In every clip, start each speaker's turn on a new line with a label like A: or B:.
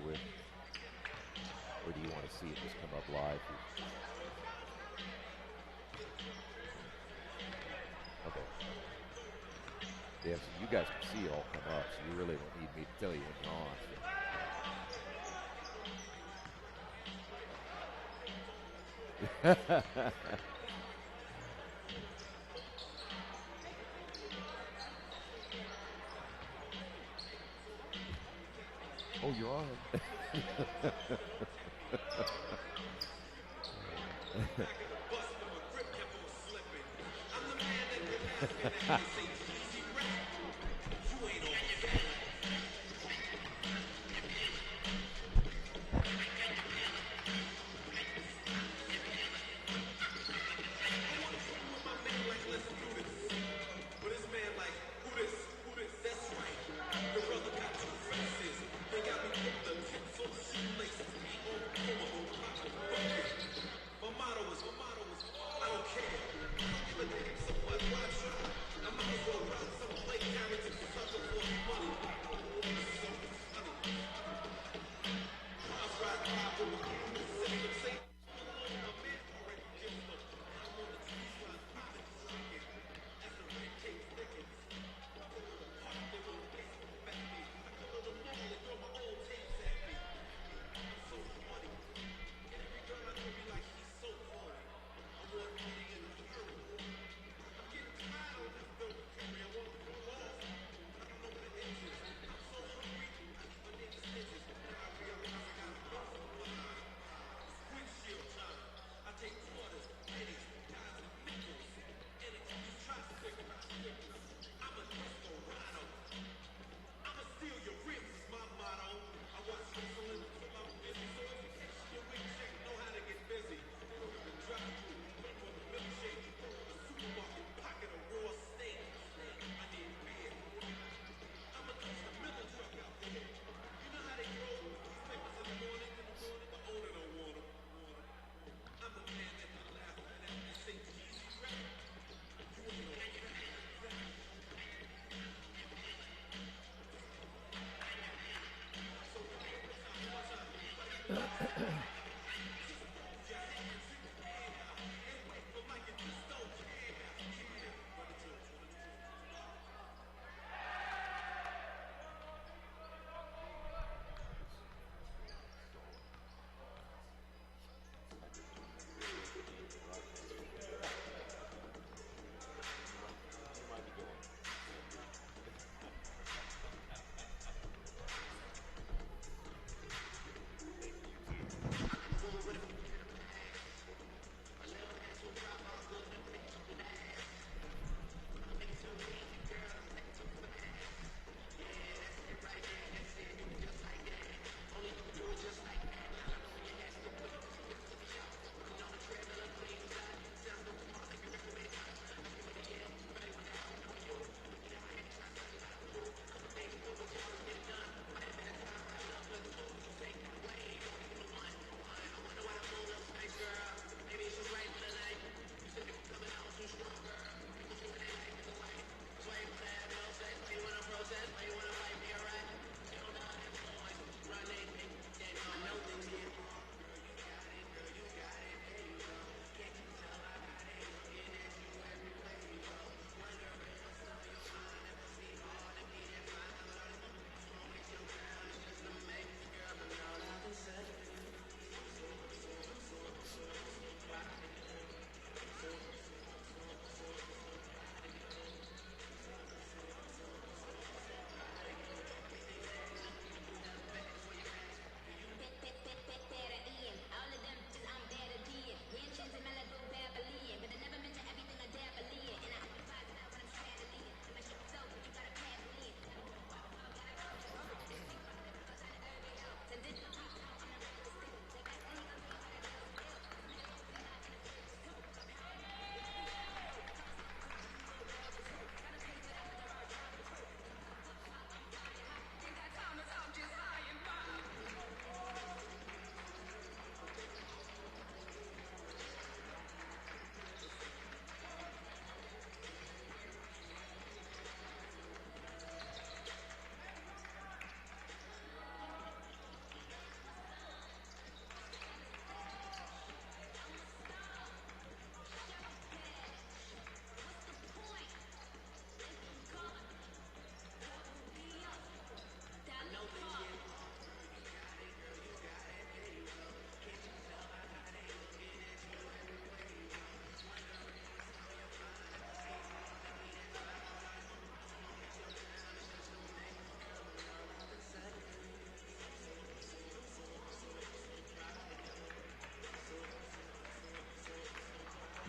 A: with? Or do you want to see it just come up live? Okay. Yeah, so you guys can see it all come up, so you really don't need me to tell you when you're on. Oh, you're on.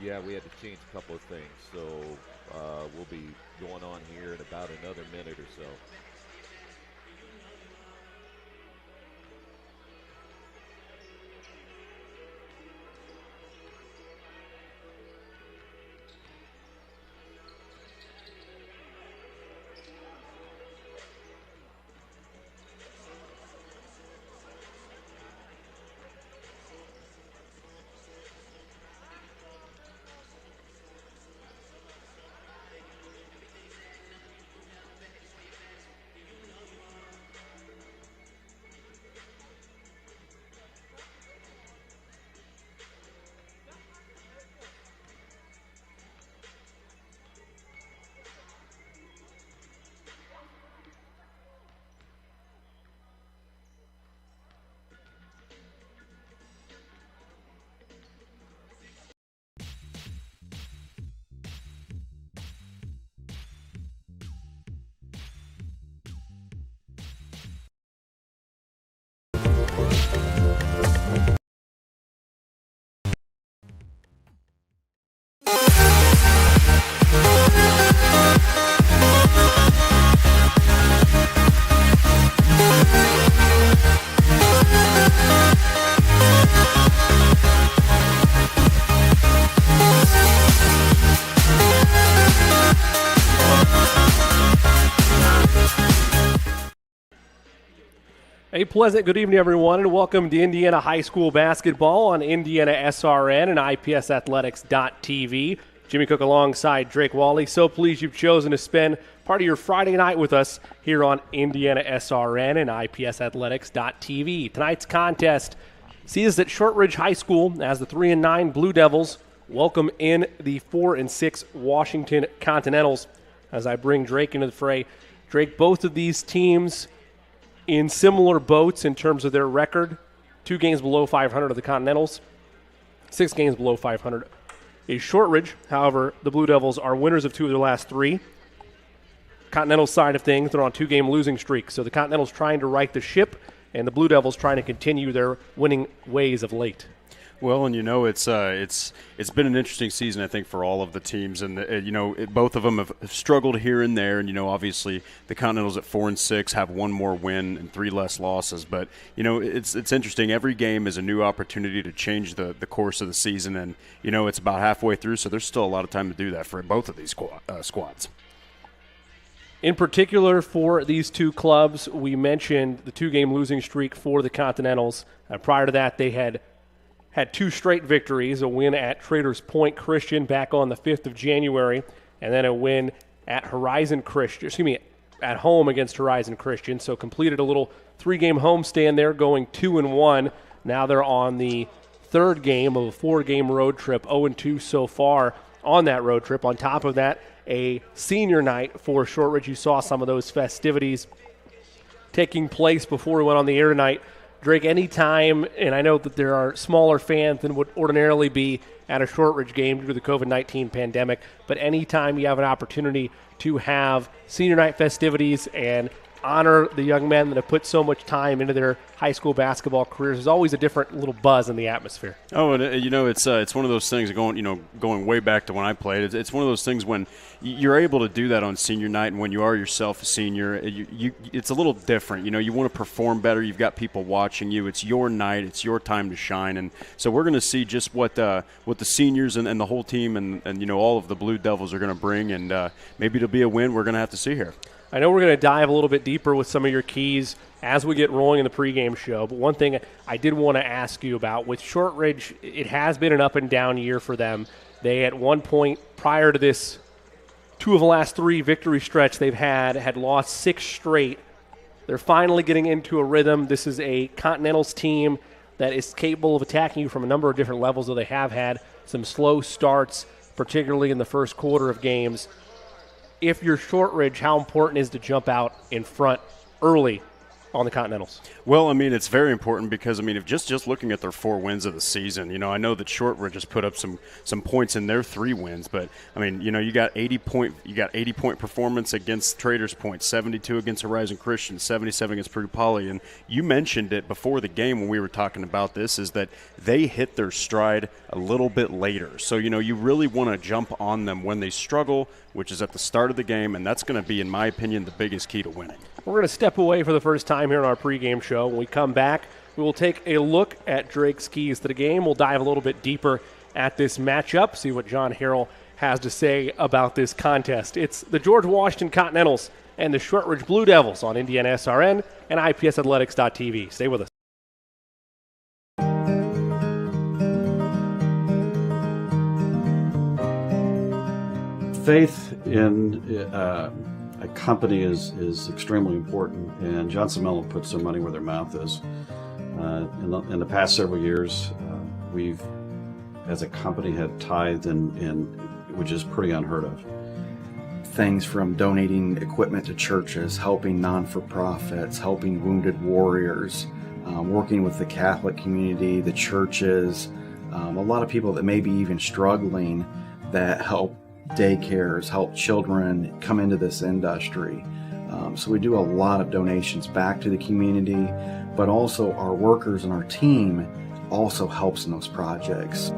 A: Yeah, we had to change a couple of things, so we'll be going on here in about another minute or so.
B: A pleasant good evening, everyone, and welcome to Indiana High School Basketball on Indiana SRN and IPSathletics.tv. Jimmy Cook alongside Drake Wally. So pleased you've chosen to spend part of your Friday night with us here on Indiana SRN and IPSathletics.tv. Tonight's contest sees us at Shortridge High School as the 3-9 Blue Devils welcome in the 4-6 Washington Continentals. As I bring Drake into the fray, Drake, both of these teams in similar boats in terms of their record. 2 games below 500 of the Continentals, 6 games below 500 is Shortridge. However, the Blue Devils are winners of 2 of their last 3. Continental side of things, they're on a 2-game losing streak. So the Continentals trying to right the ship, and the Blue Devils trying to continue their winning ways of late.
C: Well, and it's been an interesting season, I think, for all of the teams, and both of them have struggled here and there, and obviously the Continentals at 4-6 have 1 more win and 3 less losses, but it's interesting. Every game is a new opportunity to change the course of the season, and it's about halfway through, so there's still a lot of time to do that for both of these squads.
B: In particular, for these 2 clubs, we mentioned the 2-game losing streak for the Continentals. Prior to that, they had 2 straight victories, a win at Traders Point Christian back on the 5th of January, and then a win at at home against Horizon Christian. So completed a little 3-game homestand there, going 2-1. Now they're on the 3rd game of a 4-game road trip, 0-2 so far on that road trip. On top of that, a senior night for Shortridge. You saw some of those festivities taking place before we went on the air tonight. Drake, anytime, and I know that there are smaller fans than would ordinarily be at a Shortridge game due to the COVID-19 pandemic, but anytime you have an opportunity to have senior night festivities and honor the young men that have put so much time into their high school basketball careers, there's always a different little buzz in the atmosphere.
C: Oh, and it's one of those things going way back to when I played. It's one of those things when you're able to do that on senior night, and when you are yourself a senior, it's a little different. You want to perform better. You've got people watching you. It's your night. It's your time to shine. And so we're going to see just what the seniors and the whole team and all of the Blue Devils are going to bring, and maybe it'll be a win we're going to have to see here.
B: I know we're going to dive a little bit deeper with some of your keys as we get rolling in the pregame show, but one thing I did want to ask you about, with Shortridge, it has been an up-and-down year for them. They, at one point prior to this 2 of the last 3 victory stretch they've had lost 6 straight. They're finally getting into a rhythm. This is a Continentals team that is capable of attacking you from a number of different levels, though they have had some slow starts, particularly in the first quarter of games. If you're Shortridge, how important is to jump out in front early on the Continentals?
C: Well, I mean, it's very important because, I mean, if just looking at their 4 wins of the season, you know, I know that Shortridge has put up some points in their 3 wins, but I mean, you know, you got 80 point performance against Traders Point, 72 against Horizon Christian, 77 against Purdue Poly, and you mentioned it before the game when we were talking about this, is that they hit their stride a little bit later. So, you know, you really want to jump on them when they struggle, which is at the start of the game, and that's going to be, in my opinion, the biggest key to winning.
B: We're going to step away for the first time here in our pregame show. When we come back, we will take a look at Drake's keys to the game. We'll dive a little bit deeper at this matchup, see what John Harrell has to say about this contest. It's the George Washington Continentals and the Shortridge Blue Devils on Indiana SRN and IPSathletics.tv. Stay with us.
D: Faith in a company is extremely important, and Johnson Mellon puts their money where their mouth is. In the past several years, we've, as a company, had tithed in which is pretty unheard of.
E: Things from donating equipment to churches, helping non-for-profits, helping wounded warriors, working with the Catholic community, the churches, a lot of people that may be even struggling that help daycares, help children come into this industry. So we do a lot of donations back to the community, but also our workers and our team also helps in those projects.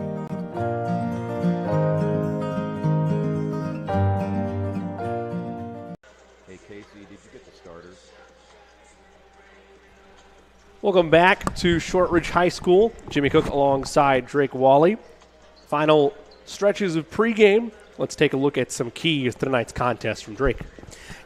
A: Hey, Casey, did you get the starters?
B: Welcome back to Shortridge High School. Jimmy Cook alongside Drake Wally. Final stretches of pregame. Let's take a look at some keys to tonight's contest from Drake.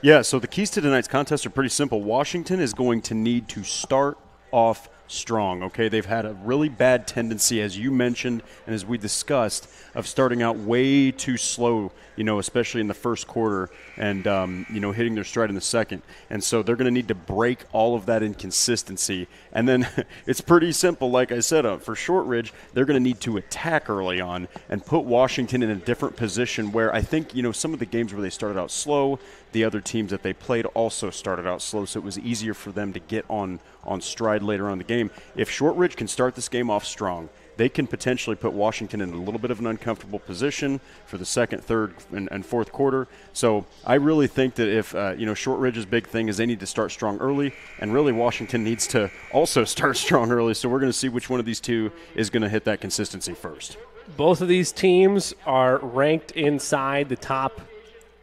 C: Yeah, so the keys to tonight's contest are pretty simple. Washington is going to need to start off strong, okay? They've had a really bad tendency, as you mentioned and as we discussed, of starting out way too slow, you know, especially in the first quarter and, you know, hitting their stride in the second. And so they're going to need to break all of that inconsistency. And then it's pretty simple, like I said, for Shortridge, they're going to need to attack early on and put Washington in a different position where I think, you know, some of the games where they started out slow, the other teams that they played also started out slow, so it was easier for them to get on stride later on in the game. If Shortridge can start this game off strong, they can potentially put Washington in a little bit of an uncomfortable position for the second, third, and fourth quarter. So I really think that if, you know, Shortridge's big thing is they need to start strong early, and really Washington needs to also start strong early. So we're going to see which one of these two is going to hit that consistency first.
B: Both of these teams are ranked inside the top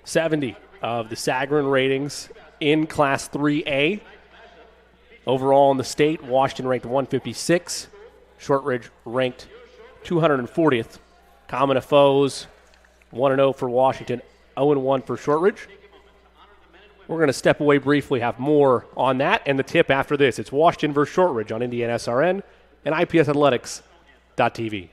B: 70 of the Sagarin ratings in Class 3A. Overall in the state, Washington ranked 156. Shortridge ranked 240th. Common of foes, 1-0 for Washington, 0-1 for Shortridge. We're going to step away briefly, have more on that, and the tip after this. It's Washington versus Shortridge on Indiana SRN and IPSathletics.tv.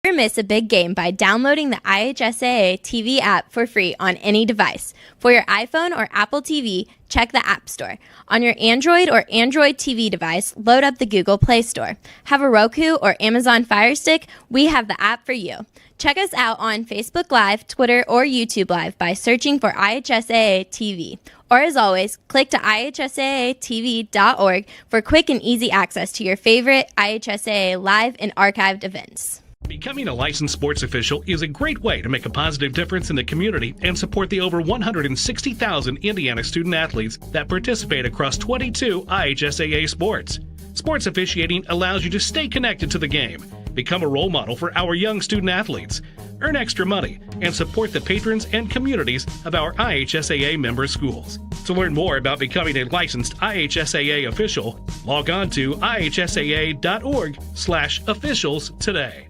F: Never miss a big game by downloading the IHSAA TV app for free on any device. For your iPhone or Apple TV, check the App Store. On your Android or Android TV device, load up the Google Play Store. Have a Roku or Amazon Fire Stick? We have the app for you. Check us out on Facebook Live, Twitter, or YouTube Live by searching for IHSAA TV. Or as always, click to IHSAATV.org for quick and easy access to your favorite IHSAA live and archived events.
G: Becoming a licensed sports official is a great way to make a positive difference in the community and support the over 160,000 Indiana student athletes that participate across 22 IHSAA sports. Sports officiating allows you to stay connected to the game, become a role model for our young student athletes, earn extra money, and support the patrons and communities of our IHSAA member schools. To learn more about becoming a licensed IHSAA official, log on to ihsaa.org/officials today.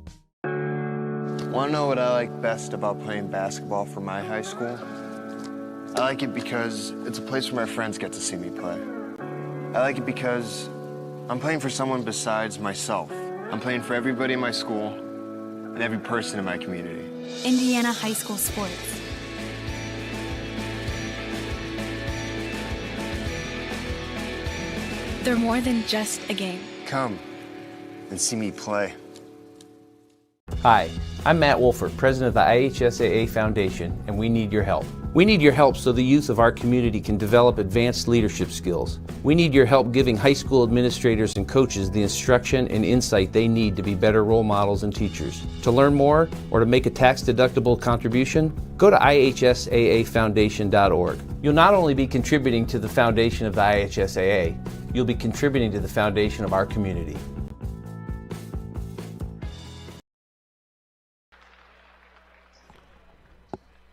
H: Want to know what I like best about playing basketball for my high school? I like it because it's a place where my friends get to see me play. I like it because I'm playing for someone besides myself. I'm playing for everybody in my school and every person in my community.
I: Indiana high school sports. They're more than just a game.
H: Come and see me play.
J: Hi, I'm Matt Wolford, president of the IHSAA Foundation, and we need your help. We need your help so the youth of our community can develop advanced leadership skills. We need your help giving high school administrators and coaches the instruction and insight they need to be better role models and teachers. To learn more or to make a tax-deductible contribution, go to IHSAAFoundation.org. You'll not only be contributing to the foundation of the IHSAA, you'll be contributing to the foundation of our community.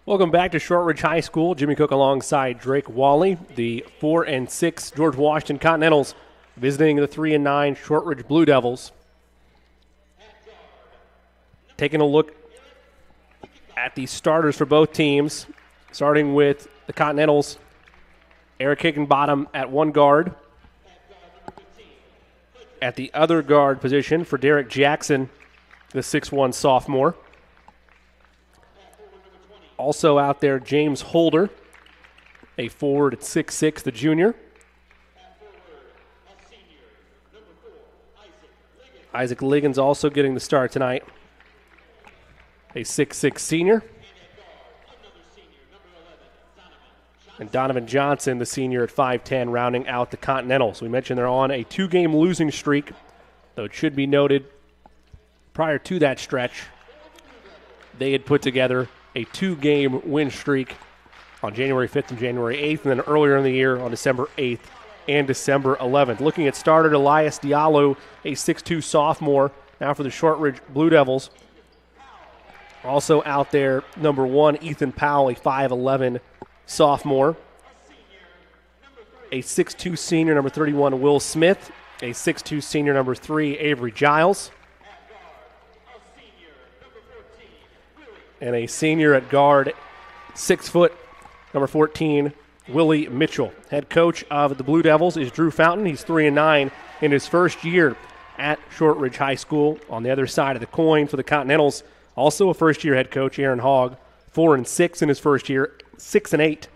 B: Welcome back to Shortridge High School. Jimmy Cook alongside Drake Wally. The 4-6 George Washington Continentals visiting the 3-9 Shortridge Blue Devils. Taking a look at the starters for both teams, starting with the Continentals. Eric Hickenbottom at one guard. At the other guard position for Derek Jackson, the 6'1 sophomore. Also out there, James Holder, a forward at 6'6", the junior. Isaac Liggins also getting the start tonight, a 6'6" senior. And Donovan Johnson, the senior at 5'10", rounding out the Continentals. We mentioned they're on a 2-game losing streak, though it should be noted prior to that stretch, they had put together a 2-game win streak on January 5th and January 8th, and then earlier in the year on December 8th and December 11th. Looking at starter Elias Diallo, a 6'2 sophomore, now for the Shortridge Blue Devils. Also out there, number 1, Ethan Powell, a 5'11 sophomore. A 6'2 senior, number 31, Will Smith. A 6'2 senior, number 3, Avery Giles. And a senior at guard, 6 foot, number 14, Willie Mitchell. Head coach of the Blue Devils is Drew Fountain. He's 3-9 in his first year at Shortridge High School. On the other side of the coin for the Continentals, also a first-year head coach, Aaron Hogg, 4-6 in his first year, 6-8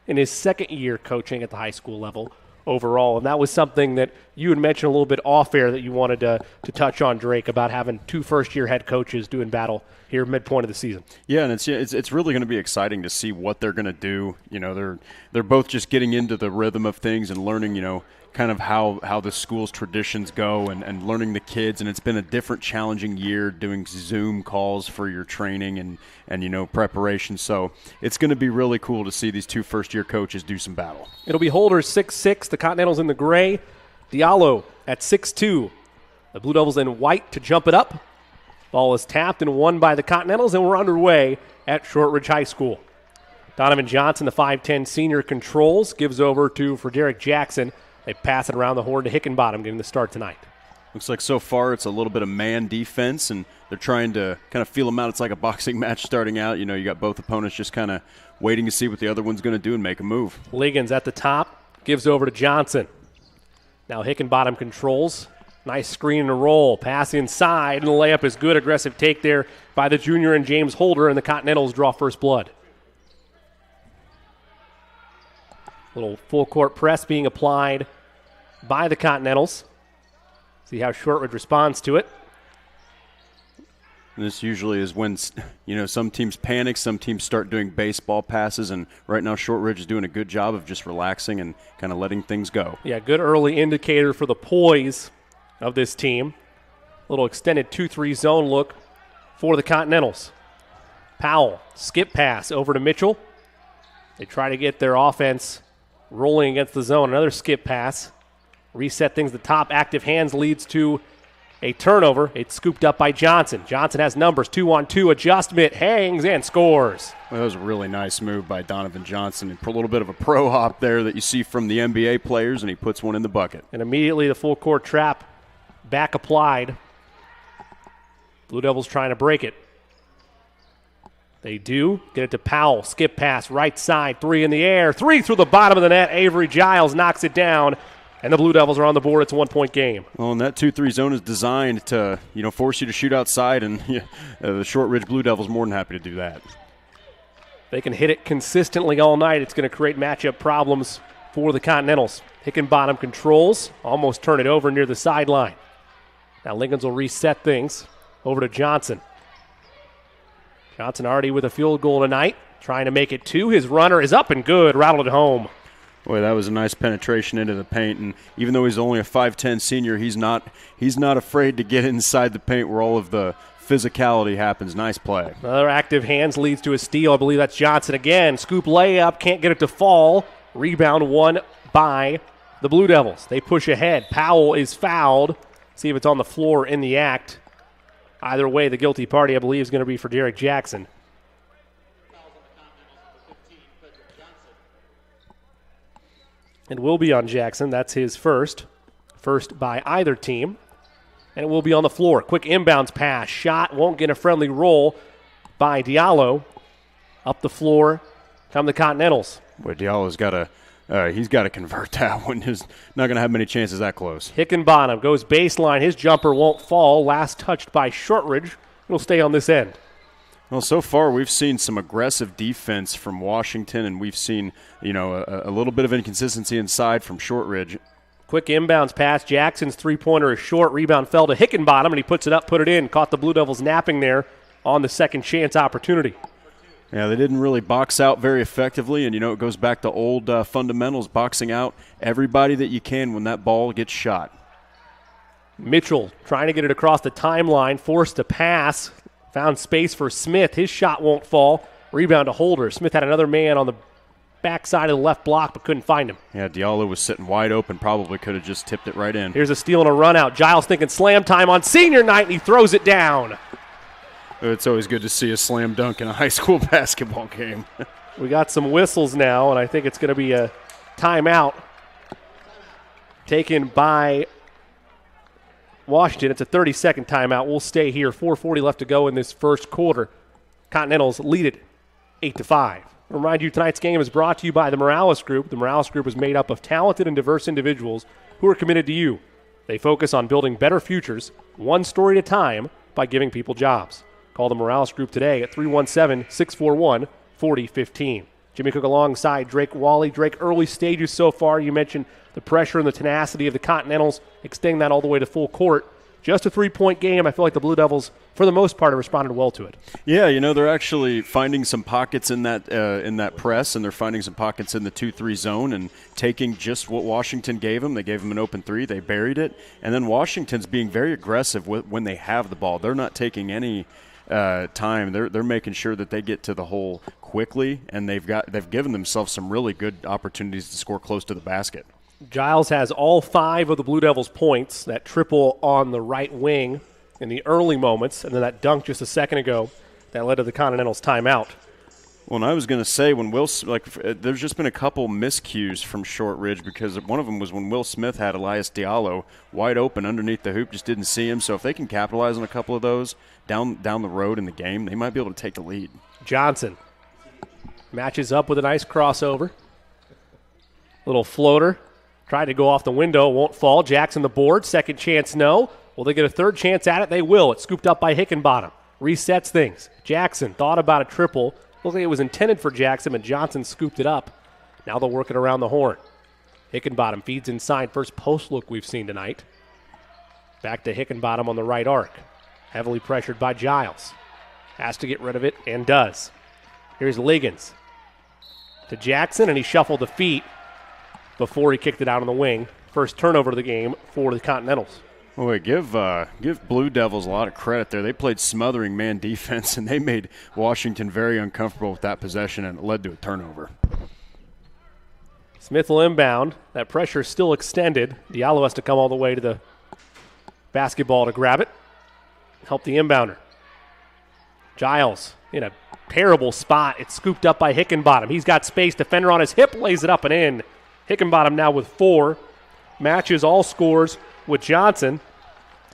B: in his second year coaching at the high school level overall. And that was something that you had mentioned a little bit off air that you wanted to touch on, Drake, about having 2 first-year head coaches doing battle here midpoint of the season.
C: Yeah, and it's really going to be exciting to see what they're going to do. You know, they're both just getting into the rhythm of things and learning, you know, kind of how the school's traditions go and learning the kids. And it's been a different, challenging year doing Zoom calls for your training and you know, preparation. So it's going to be really cool to see these 2 first-year coaches do some battle.
B: It'll be Holder 6'6", the Continentals in the gray. Diallo at 6'2". The Blue Devils in white to jump it up. Ball is tapped and won by the Continentals, and we're underway at Shortridge High School. Donovan Johnson, the 5'10 senior, controls, gives over for Derek Jackson. They pass it around the horn to Hickenbottom, getting the start tonight.
C: Looks like so far it's a little bit of man defense, and they're trying to kind of feel them out. It's like a boxing match starting out. You know, you got both opponents just kind of waiting to see what the other one's going to do and make a move.
B: Liggins at the top, gives over to Johnson. Now Hickenbottom controls. Nice screen and roll. Pass inside, and the layup is good. Aggressive take there by the junior and James Holder, and the Continentals draw first blood. Little full court press being applied by the Continentals. See how Shortridge responds to it.
C: And this usually is when, you know, some teams panic, some teams start doing baseball passes, and right now Shortridge is doing a good job of just relaxing and kind of letting things go.
B: Yeah, good early indicator for the poise of this team. Little extended 2-3 zone look for the Continentals. Powell, skip pass over to Mitchell. They try to get their offense rolling against the zone. Another skip pass. Reset things at the top. Active hands leads to a turnover. It's scooped up by Johnson. Johnson has numbers. 2-on-2 adjustment. Hangs and scores.
C: Well, that was a really nice move by Donovan Johnson. A little bit of a pro hop there that you see from the NBA players, and he puts one in the bucket.
B: And immediately the full court trap back applied. Blue Devils trying to break it. They do. Get it to Powell. Skip pass, right side, 3 in the air. 3 through the bottom of the net. Avery Giles knocks it down, and the Blue Devils are on the board. It's a 1-point game.
C: Well, and that 2-3 zone is designed to, you know, force you to shoot outside, and the Shortridge Blue Devils more than happy to do that.
B: They can hit it consistently all night. It's going to create matchup problems for the Continentals. Hickenbottom controls. Almost turn it over near the sideline. Now Lincolns will reset things over to Johnson. Johnson already with a field goal tonight. trying to make it 2. His runner is up and good, rattled it home.
C: Boy, that was a nice penetration into the paint, and even though he's only a 5'10 senior, he's not afraid to get inside the paint where all of the physicality happens. Nice play.
B: Another active hands leads to a steal. I believe that's Johnson again. Scoop layup, can't get it to fall. Rebound won by the Blue Devils. They push ahead. Powell is fouled. See if it's on the floor in the act. Either way, the guilty party, I believe, is going to be for Derek Jackson. It will be on Jackson. That's his first. First by either team. And it will be on the floor. Quick inbounds pass. Shot. Won't get a friendly roll by Diallo. Up the floor come the Continentals.
C: Boy, Diallo's got to convert that one. He's not going to have many chances that close.
B: Hickenbottom goes baseline. His jumper won't fall. Last touched by Shortridge. It'll stay on this end.
C: Well, so far we've seen some aggressive defense from Washington, and we've seen, a little bit of inconsistency inside from Shortridge.
B: Quick inbounds pass. Jackson's three-pointer is short. Rebound fell to Hickenbottom, and he puts it up, put it in. Caught the Blue Devils napping there on the second chance opportunity.
C: Yeah, they didn't really box out very effectively, and, it goes back to old fundamentals, boxing out everybody that you can when that ball gets shot.
B: Mitchell trying to get it across the timeline, forced to pass. Found space for Smith. His shot won't fall. Rebound to Holder. Smith had another man on the backside of the left block but couldn't find him.
C: Yeah, Diallo was sitting wide open. Probably could have just tipped it right in.
B: Here's a steal and a run out. Giles thinking slam time on senior night, and he throws it down.
C: It's always good to see a slam dunk in a high school basketball game.
B: We got some whistles now, and I think it's going to be a timeout taken by Washington. It's a 30-second timeout. We'll stay here. 4:40 left to go in this first quarter. Continentals lead it 8-5. Remind you, tonight's game is brought to you by the Morales Group. The Morales Group is made up of talented and diverse individuals who are committed to you. They focus on building better futures, one story at a time, by giving people jobs. Call the Morales Group today at 317-641-4015. Jimmy Cook alongside Drake Wally. Drake, early stages so far. You mentioned the pressure and the tenacity of the Continentals, extending that all the way to full court. Just a three-point game. I feel like the Blue Devils, for the most part, have responded well to it.
C: Yeah, they're actually finding some pockets in that press, and they're finding some pockets in the 2-3 zone and taking just what Washington gave them. They gave them an open three. They buried it. And then Washington's being very aggressive when they have the ball. They're not taking any time. They're making sure that they get to the hole quickly, and they've given themselves some really good opportunities to score close to the basket.
B: Giles has all 5 of the Blue Devils' points. That triple on the right wing in the early moments, and then that dunk just a second ago that led to the Continentals' timeout.
C: Well, and I was going to say, when there's just been a couple miscues from Shortridge, because one of them was when Will Smith had Elias Diallo wide open underneath the hoop, just didn't see him. So if they can capitalize on a couple of those down the road in the game, they might be able to take the lead. Johnson
B: matches up with a nice crossover. Little floater. Tried to go off the window, won't fall. Jackson the board, second chance no. Will they get a third chance at it? They will. It's scooped up by Hickenbottom. Resets things. Jackson thought about a triple. Looks like it was intended for Jackson, and Johnson scooped it up. Now they'll work it around the horn. Hickenbottom feeds inside. First post look we've seen tonight. Back to Hickenbottom on the right arc. Heavily pressured by Giles. Has to get rid of it, and does. Here's Liggins to Jackson, and he shuffled the feet before he kicked it out on the wing. First turnover of the game for the Continentals.
C: Well, give Blue Devils a lot of credit there. They played smothering man defense, and they made Washington very uncomfortable with that possession, and it led to a turnover.
B: Smith will inbound. That pressure is still extended. Diallo has to come all the way to the basketball to grab it. Help the inbounder. Giles in a terrible spot. It's scooped up by Hickenbottom. He's got space. Defender on his hip, lays it up and in. Hickenbottom now with 4. Matches all scores with Johnson.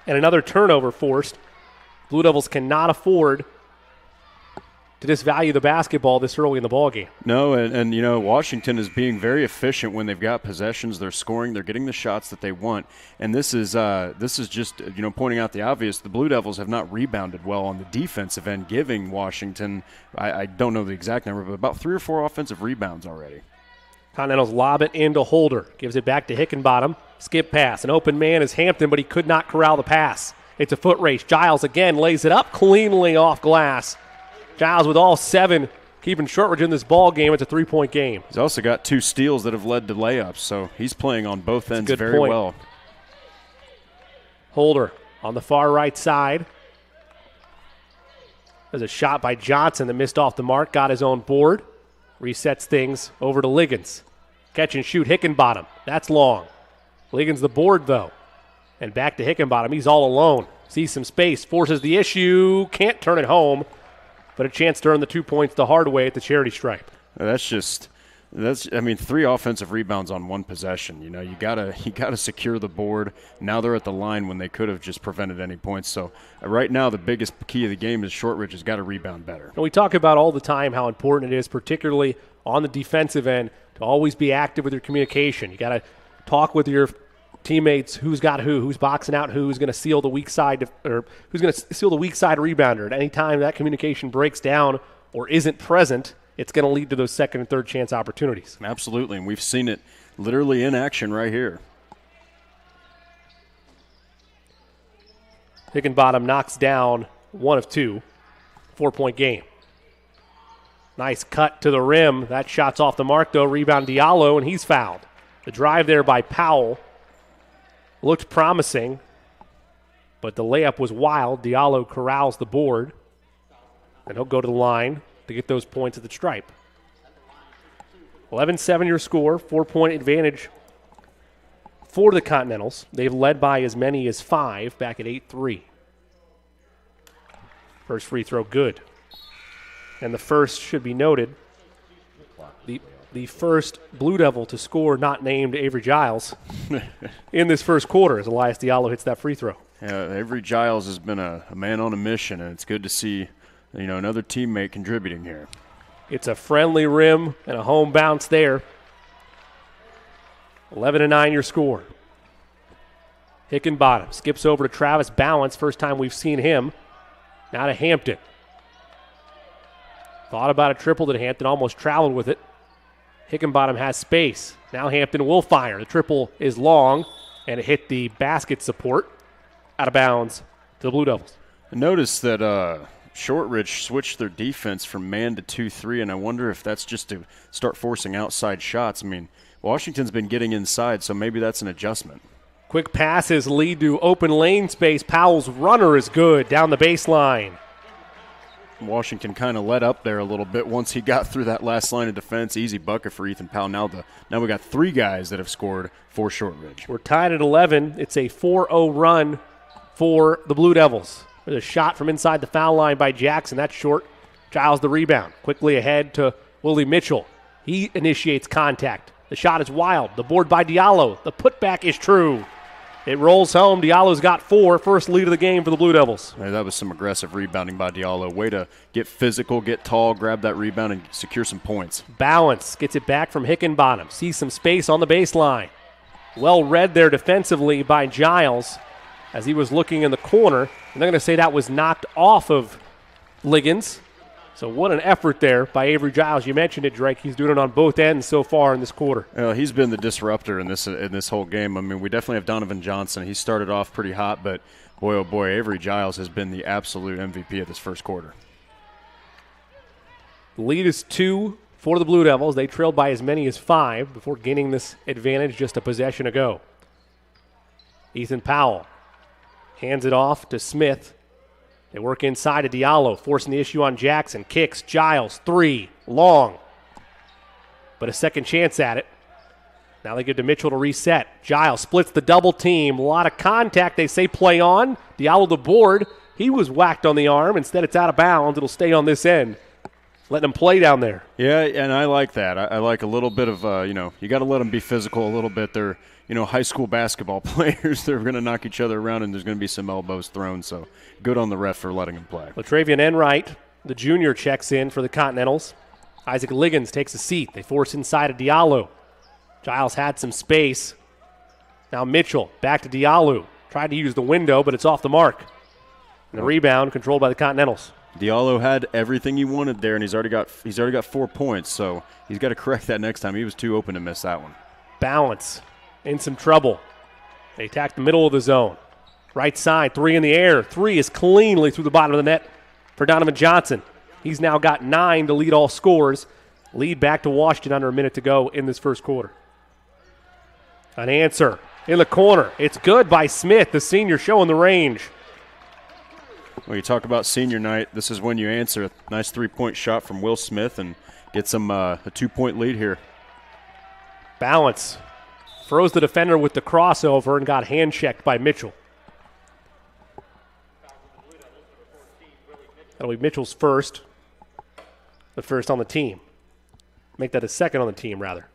B: And another turnover forced. Blue Devils cannot afford to disvalue the basketball this early in the ballgame.
C: No, and Washington is being very efficient when they've got possessions. They're scoring. They're getting the shots that they want. And this is just pointing out the obvious. The Blue Devils have not rebounded well on the defensive end, giving Washington, I don't know the exact number, but about 3 or 4 offensive rebounds already.
B: Continentals lob it into Holder. Gives it back to Hickenbottom. Skip pass. An open man is Hampton, but he could not corral the pass. It's a foot race. Giles again lays it up cleanly off glass. Giles with all 7 keeping Shortridge in this ball game. It's a 3-point game.
C: He's also got 2 steals that have led to layups, so he's playing on both ends very well.
B: Holder on the far right side. There's a shot by Johnson that missed off the mark, got his own board. Resets things over to Liggins. Catch and shoot, Hickenbottom. That's long. Liggins the board, though. And back to Hickenbottom. He's all alone. Sees some space, forces the issue, can't turn it home, but a chance to earn the 2 points the hard way at the charity stripe.
C: That's 3 offensive rebounds on 1 possession. You know, you gotta secure the board. Now they're at the line when they could have just prevented any points. So right now the biggest key of the game is Shortridge has got to rebound better.
B: And we talk about all the time how important it is, particularly on the defensive end, to always be active with your communication. You got to talk with your teammates, who's got who's boxing out who's going to seal the weak side, or who's going to seal the weak side rebounder. At any time that communication breaks down or isn't present, it's going to lead to those second and third chance opportunities.
C: Absolutely, and we've seen it literally in action right here.
B: Hickenbottom knocks down 1 of 2. 4-point game. Nice cut to the rim. That shot's off the mark, though. Rebound Diallo, and he's fouled. The drive there by Powell looked promising, but the layup was wild. Diallo corrals the board, and he'll go to the line to get those points at the stripe. 11-7 your score, 4-point advantage for the Continentals. They've led by as many as 5 back at 8-3. First free throw good. And the first should be noted, the first Blue Devil to score not named Avery Giles in this first quarter as Elias Diallo hits that free throw.
C: Yeah, Avery Giles has been a man on a mission, and it's good to see another teammate contributing here.
B: It's a friendly rim and a home bounce there. 11-9 your score. Hickenbottom skips over to Travis Balance. First time we've seen him. Now to Hampton. Thought about a triple that Hampton almost traveled with it. Hickenbottom has space. Now Hampton will fire. The triple is long, and it hit the basket support. Out of bounds to the Blue Devils.
C: Notice that Shortridge switched their defense from man to 2-3, and I wonder if that's just to start forcing outside shots. I mean, Washington's been getting inside, so maybe that's an adjustment.
B: Quick passes lead to open lane space. Powell's runner is good down the baseline.
C: Washington kind of let up there a little bit once he got through that last line of defense. Easy bucket for Ethan Powell. Now we got 3 guys that have scored for Shortridge.
B: We're tied at 11. It's a 4-0 run for the Blue Devils. There's a shot from inside the foul line by Jackson. That's short. Giles the rebound. Quickly ahead to Willie Mitchell. He initiates contact. The shot is wild. The board by Diallo. The putback is true. It rolls home. Diallo's got 4. First lead of the game for the Blue Devils.
C: Yeah, that was some aggressive rebounding by Diallo. Way to get physical, get tall, grab that rebound, and secure some points. Balance
B: gets it back from Hickenbottom. Sees some space on the baseline. Well read there defensively by Giles as he was looking in the corner. And they're going to say that was knocked off of Liggins. So what an effort there by Avery Giles. You mentioned it, Drake. He's doing it on both ends so far in this quarter.
C: He's been the disruptor in this whole game. I mean, we definitely have Donovan Johnson. He started off pretty hot, but boy, oh boy, Avery Giles has been the absolute MVP of this first quarter.
B: The lead is 2 for the Blue Devils. They trailed by as many as 5 before gaining this advantage just a possession ago. Ethan Powell hands it off to Smith. They work inside to Diallo, forcing the issue on Jackson. Kicks, Giles, 3, long. But a second chance at it. Now they give to Mitchell to reset. Giles splits the double team. A lot of contact. They say play on. Diallo the board. He was whacked on the arm. Instead, it's out of bounds. It'll stay on this end. Letting them play down there.
C: Yeah, and I like that. I like a little bit of, you got to let them be physical a little bit. They're, high school basketball players. They're going to knock each other around, and there's going to be some elbows thrown. So good on the ref for letting them play.
B: Latravian Enright, the junior, checks in for the Continentals. Isaac Liggins takes a seat. They force inside of Diallo. Giles had some space. Now Mitchell back to Diallo. Tried to use the window, but it's off the mark. And the rebound controlled by the Continentals.
C: Diallo had everything he wanted there, and he's already got 4 points, so he's got to correct that next time. He was too open to miss that one.
B: Balance in some trouble. They attack the middle of the zone. Right side, 3 in the air. 3 is cleanly through the bottom of the net for Donovan Johnson. He's now got 9 to lead all scores. Lead back to Washington under a minute to go in this first quarter. An answer in the corner. It's good by Smith, the senior showing the range.
C: Well, you talk about senior night. This is when you answer. A nice three-point shot from Will Smith and gets them a 2-point lead here.
B: Balance. Froze the defender with the crossover and got hand-checked by Mitchell. That'll be Mitchell's first. The first on the team. Make that a second on the team, rather.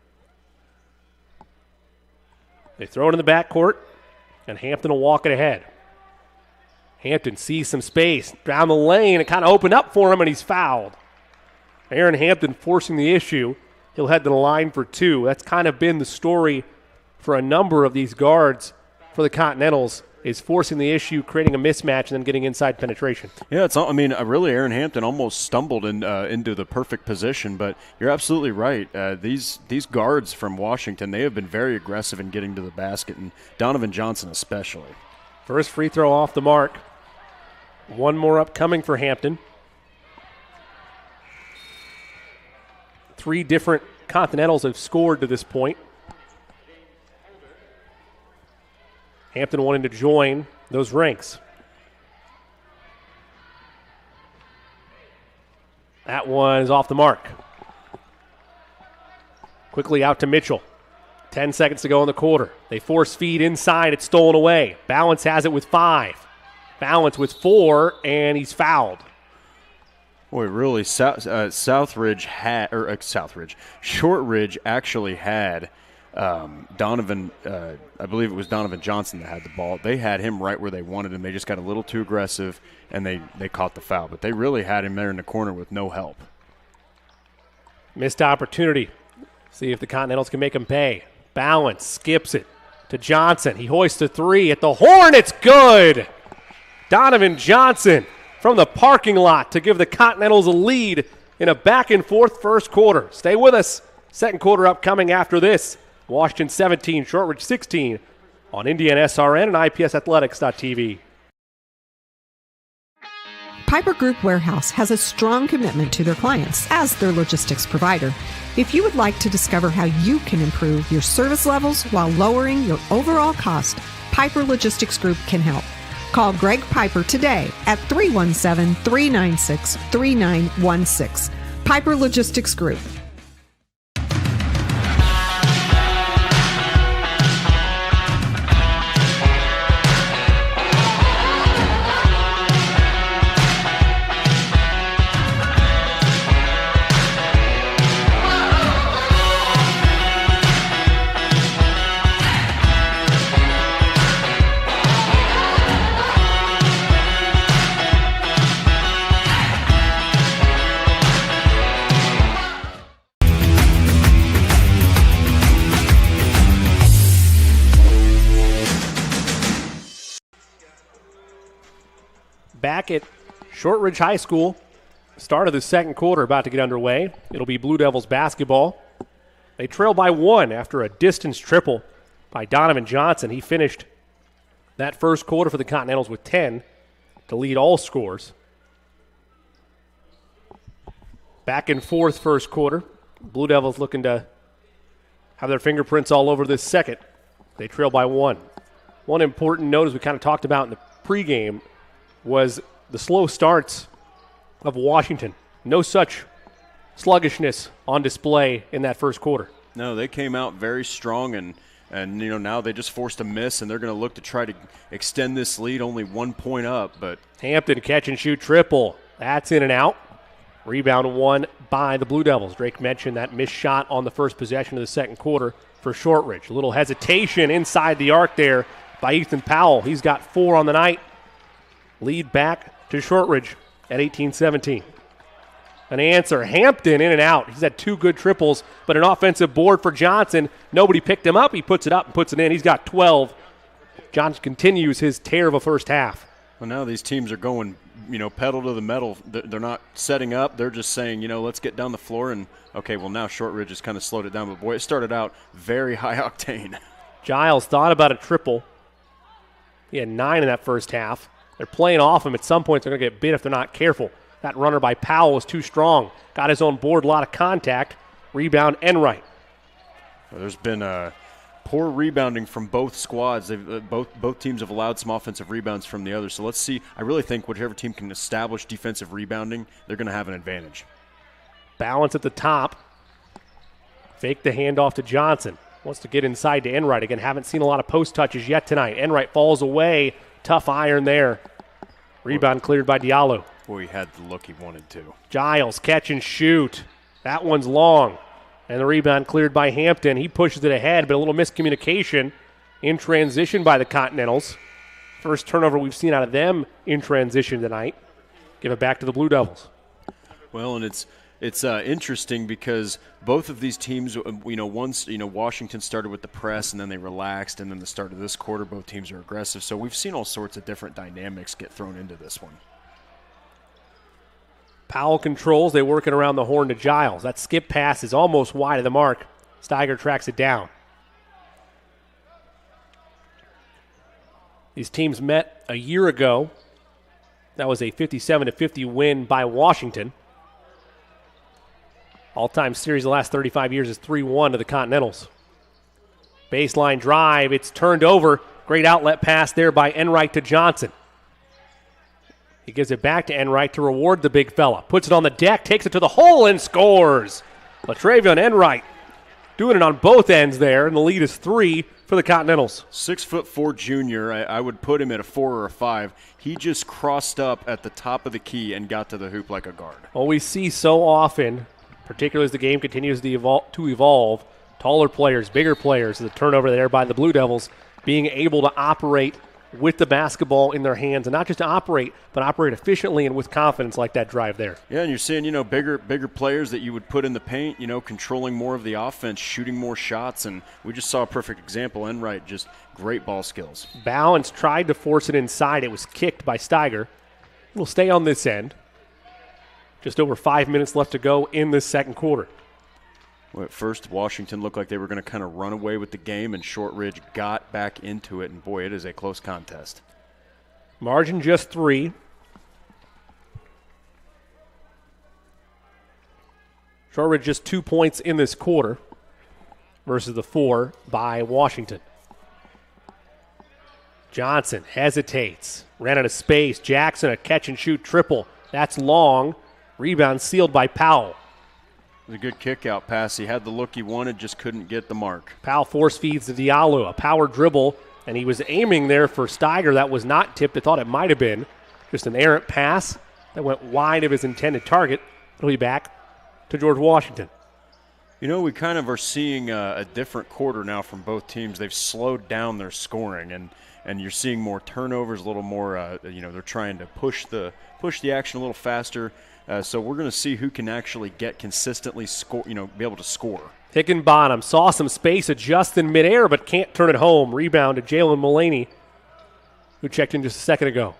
B: They throw it in the backcourt, and Hampton will walk it ahead. Hampton sees some space down the lane. It kind of opened up for him, and he's fouled. Aaron Hampton forcing the issue. He'll head to the line for 2. That's kind of been the story for a number of these guards for the Continentals, is forcing the issue, creating a mismatch, and then getting inside penetration.
C: Yeah, really Aaron Hampton almost stumbled into the perfect position, but you're absolutely right. These guards from Washington, they have been very aggressive in getting to the basket, and Donovan Johnson especially.
B: First free throw off the mark. One more upcoming for Hampton. 3 different Continentals have scored to this point. Hampton wanting to join those ranks. That one is off the mark. Quickly out to Mitchell. 10 seconds to go in the quarter. They force feed inside. It's stolen away. Balance has it with 5. Balance with 4, and he's fouled.
C: Boy, really, Shortridge actually had Donovan, I believe it was Donovan Johnson that had the ball. They had him right where they wanted him. They just got a little too aggressive, and they caught the foul. But they really had him there in the corner with no help.
B: Missed opportunity. See if the Continentals can make him pay. Balance, skips it to Johnson. He hoists a 3 at the horn. It's good. Donovan Johnson from the parking lot to give the Continentals a lead in a back-and-forth first quarter. Stay with us. Second quarter upcoming after this. Washington 17, Shortridge 16 on Indiana SRN and IPSathletics.tv.
K: Piper Group Warehouse has a strong commitment to their clients as their logistics provider. If you would like to discover how you can improve your service levels while lowering your overall cost, Piper Logistics Group can help. Call Greg Piper today at 317-396-3916. Piper Logistics Group.
B: Back at Shortridge High School, start of the second quarter about to get underway. It'll be Blue Devils basketball. They trail by 1 after a distance triple by Donovan Johnson. He finished that first quarter for the Continentals with 10 to lead all scores. Back and forth first quarter. Blue Devils looking to have their fingerprints all over this second. They trail by 1. One important note, as we kind of talked about in the pregame, was the slow starts of Washington. No such sluggishness on display in that first quarter.
C: No, they came out very strong, and now they just forced a miss, and they're going to look to try to extend this lead, only 1 point up. But
B: Hampton catch and shoot triple. That's in and out. Rebound won by the Blue Devils. Drake mentioned that missed shot on the first possession of the second quarter for Shortridge. A little hesitation inside the arc there by Ethan Powell. He's got 4 on the night. Lead back to Shortridge at 18-17. An answer. Hampton in and out. He's had 2 good triples, but an offensive board for Johnson. Nobody picked him up. He puts it up and puts it in. He's got 12. Johnson continues his tear of a first half.
C: Well, now these teams are going, pedal to the metal. They're not setting up. They're just saying, let's get down the floor. And, okay, well, now Shortridge has kind of slowed it down. But, boy, it started out very high octane.
B: Giles thought about a triple. He had 9 in that first half. They're playing off him. At some point, they're going to get bit if they're not careful. That runner by Powell was too strong. Got his own board, a lot of contact. Rebound, Enright.
C: Well, there's been poor rebounding from both squads. Both teams have allowed some offensive rebounds from the other. So let's see. I really think whichever team can establish defensive rebounding, they're going to have an advantage.
B: Balance at the top. Fake the handoff to Johnson. Wants to get inside to Enright. Again, haven't seen a lot of post touches yet tonight. Enright falls away. Tough iron there. Rebound cleared by Diallo.
C: Boy, he had the look he wanted to.
B: Giles, catch and shoot. That one's long. And the rebound cleared by Hampton. He pushes it ahead, but a little miscommunication in transition by the Continentals. First turnover we've seen out of them in transition tonight. Give it back to the Blue Devils.
C: Well, and it's interesting because both of these teams, once Washington started with the press and then they relaxed, and then the start of this quarter, both teams are aggressive. So we've seen all sorts of different dynamics get thrown into this one.
B: Powell controls. They work it around the horn to Giles. That skip pass is almost wide of the mark. Steiger tracks it down. These teams met a year ago. That was a 57-50 win by Washington. All-time series the last 35 years is 3-1 to the Continentals. Baseline drive. It's turned over. Great outlet pass there by Enright to Johnson. He gives it back to Enright to reward the big fella. Puts it on the deck, takes it to the hole, and scores. Latravion Enright doing it on both ends there, and the lead is 3 for the Continentals.
C: 6'4" junior. I would put him at a 4 or a 5. He just crossed up at the top of the key and got to the hoop like a guard.
B: Well, we see so often, particularly as the game continues to evolve, taller players, bigger players, the turnover there by the Blue Devils, being able to operate with the basketball in their hands, and not just to operate, but operate efficiently and with confidence like that drive there.
C: Yeah, and you're seeing, bigger players that you would put in the paint, controlling more of the offense, shooting more shots, and we just saw a perfect example. Enright, just great ball skills.
B: Balance tried to force it inside. It was kicked by Steiger. It'll stay on this end. Just over 5 minutes left to go in this second quarter.
C: Well, at first, Washington looked like they were going to kind of run away with the game, and Shortridge got back into it, and boy, it is a close contest.
B: Margin just 3. Shortridge just 2 points in this quarter versus the 4 by Washington. Johnson hesitates. Ran out of space. Jackson, a catch-and-shoot triple. That's long. Rebound sealed by Powell.
C: It was a good kick-out pass. He had the look he wanted, just couldn't get the mark.
B: Powell force feeds to Diallo. A power dribble, and he was aiming there for Steiger. That was not tipped. I thought it might have been. Just an errant pass that went wide of his intended target. It'll be back to George Washington.
C: We kind of are seeing a different quarter now from both teams. They've slowed down their scoring, and you're seeing more turnovers, a little more, they're trying to push the action a little faster. So we're going to see who can actually get consistently score, be able to score.
B: Hickenbottom saw some space, adjust in midair, but can't turn it home. Rebound to Jalen Mullaney, who checked in just a second ago.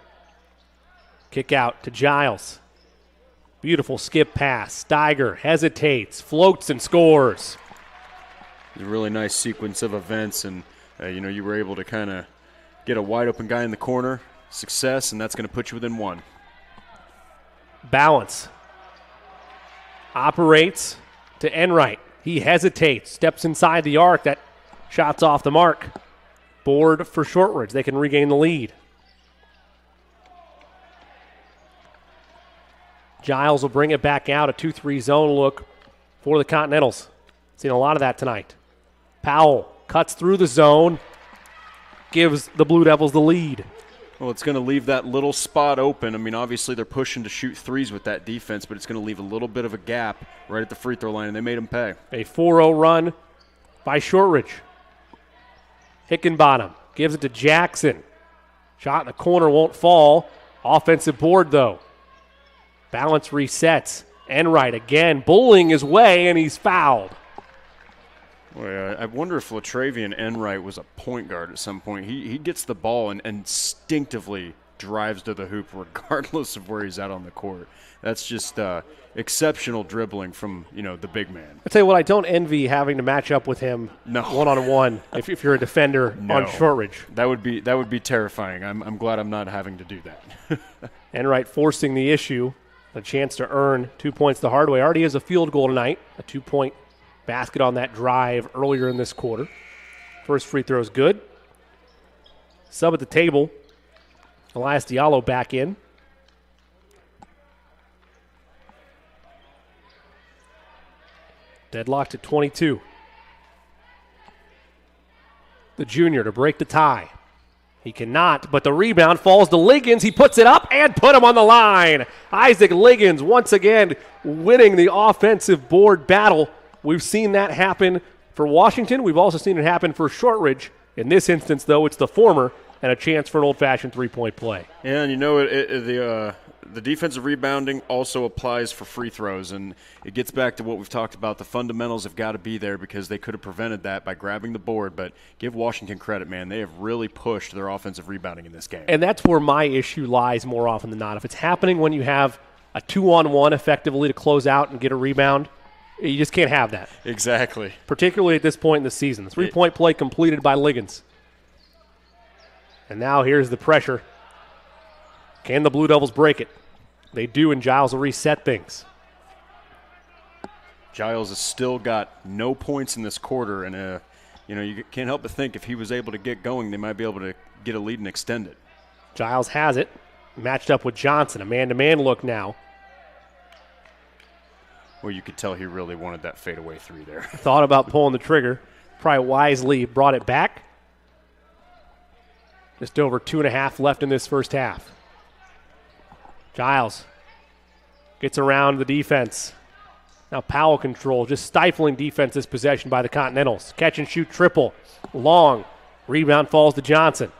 B: Kick out to Giles. Beautiful skip pass. Steiger hesitates, floats, and scores.
C: It's a really nice sequence of events, and you were able to kind of get a wide open guy in the corner, success, and that's going to put you within 1.
B: Balance. Operates to Enright. He hesitates, steps inside the arc. That shot's off the mark. Board for Shortridge. They can regain the lead. Giles will bring it back out. A 2-3 zone look for the Continentals. Seen a lot of that tonight. Powell cuts through the zone. Gives the Blue Devils the lead.
C: Well, it's going to leave that little spot open. I mean, obviously they're pushing to shoot threes with that defense, but it's going to leave a little bit of a gap right at the free throw line, and they made them pay.
B: A 4-0 run by Shortridge. Hickenbottom gives it to Jackson. Shot in the corner won't fall. Offensive board, though. Balance resets. Enright again bullying his way, and he's fouled.
C: Well, I wonder if Latravion Enright was a point guard at some point. He gets the ball and instinctively drives to the hoop regardless of where he's at on the court. That's just exceptional dribbling from, the big man.
B: I'll tell you what, I don't envy having to match up with him one-on-one if you're a defender on Shortridge.
C: That would be terrifying. I'm glad I'm not having to do that.
B: Enright forcing the issue A chance to earn 2 points the hard way. Already has a field goal tonight, a 2-point basket on that drive earlier in this quarter. First free throw is good. Sub at the table. Elias Diallo back in. Deadlocked at 22. The junior to break the tie. He cannot, but the rebound falls to Liggins. He puts it up and put him on the line. Isaac Liggins once again winning the offensive board battle. We've seen that happen for Washington. We've also seen it happen for Shortridge. In this instance, though, it's the former, and a chance for an old-fashioned three-point play.
C: Yeah, and you know the defensive rebounding also applies for free throws, and it gets back to what we've talked about. The fundamentals have got to be there because they could have prevented that by grabbing the board. But give Washington credit, man. They have really pushed their offensive rebounding in this game.
B: And that's where my issue lies more often than not. If it's happening when you have a 2-on-1 effectively to close out and get a rebound, you just can't have that.
C: Exactly.
B: Particularly at this point in the season. The three-point play completed by Liggins. And now here's the pressure. Can the Blue Devils break it? They do, and Giles will reset things.
C: Giles has still got no points in this quarter, and you can't help but think if he was able to get going, they might be able to get a lead and extend it.
B: Giles has it, matched up with Johnson. A man-to-man look now.
C: Well, you could tell he really wanted that fadeaway three there.
B: Thought about pulling the trigger. Probably wisely brought it back. Just over 2.5 left in this first half. Giles gets around the defense. Now Powell control, just stifling defense this possession by the Continentals. Catch and shoot triple. Long. Rebound falls to Johnson.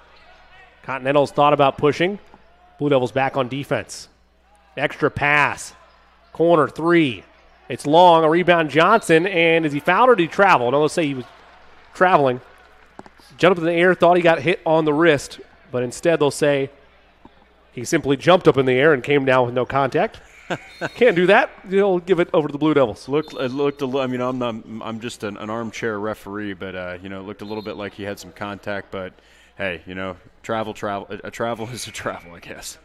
B: Continentals thought about pushing. Blue Devils back on defense. Extra pass. Corner three. It's long. A rebound Johnson. And is he fouled or did he travel? No, let's say he was traveling. Jumped up in the air, thought he got hit on the wrist. But instead they'll say he simply jumped up in the air and came down with no contact. Can't do that. You'll give it over to the Blue Devils.
C: It looked. I mean, I'm just an armchair referee, but it looked a little bit like he had some contact. But hey, travel. A travel is a travel, I guess.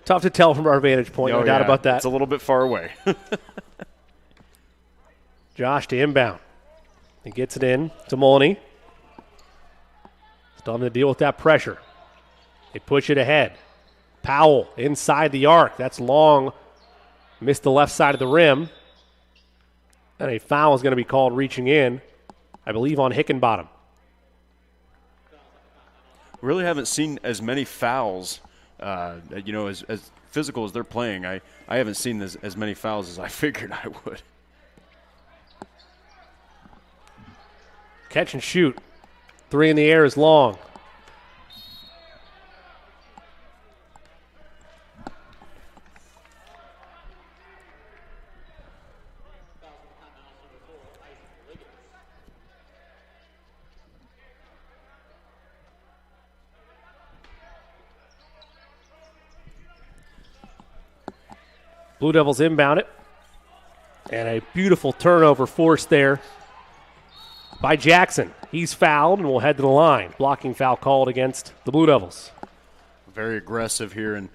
B: Tough to tell from our vantage point. No doubt about that.
C: It's a little bit far away.
B: Josh to inbound. He gets it in to Moloney. Still having to deal with that pressure. They push it ahead. Powell inside the arc. That's long. Missed the left side of the rim. And a foul is going to be called reaching in, I believe, on Hickenbottom.
C: Really haven't seen as many fouls, as physical as they're playing. I haven't seen as many fouls as I figured I would.
B: Catch and shoot. Three in the air is long. Blue Devils inbound it. And a beautiful turnover forced there by Jackson. He's fouled and will head to the line. Blocking foul called against the Blue Devils.
C: Very aggressive here. And,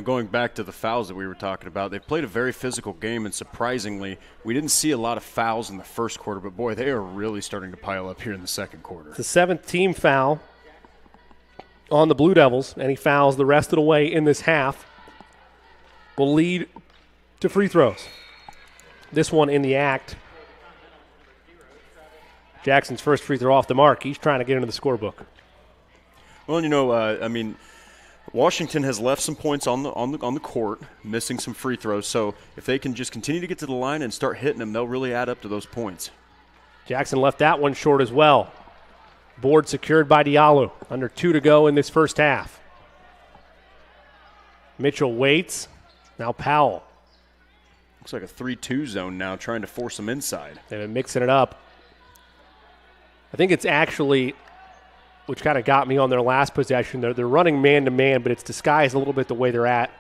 C: going back to the fouls that we were talking about, they've played a very physical game. And surprisingly, we didn't see a lot of fouls in the first quarter. But, boy, they are really starting to pile up here in the second quarter.
B: It's the 7th team foul on the Blue Devils. And he fouls the rest of the way in this half. Will lead to free throws. This one in the act. Jackson's first free throw off the mark. He's trying to get into the scorebook.
C: Well, Washington has left some points on the court, missing some free throws. So if they can just continue to get to the line and start hitting them, they'll really add up to those points.
B: Jackson left that one short as well. Board secured by Diallo. Under 2 to go in this first half. Mitchell waits. Now Powell.
C: Looks like a 3-2 zone now, trying to force them inside.
B: They've been mixing it up. I think it's actually, which kind of got me on their last possession, they're running man-to-man, but it's disguised a little bit the way they're at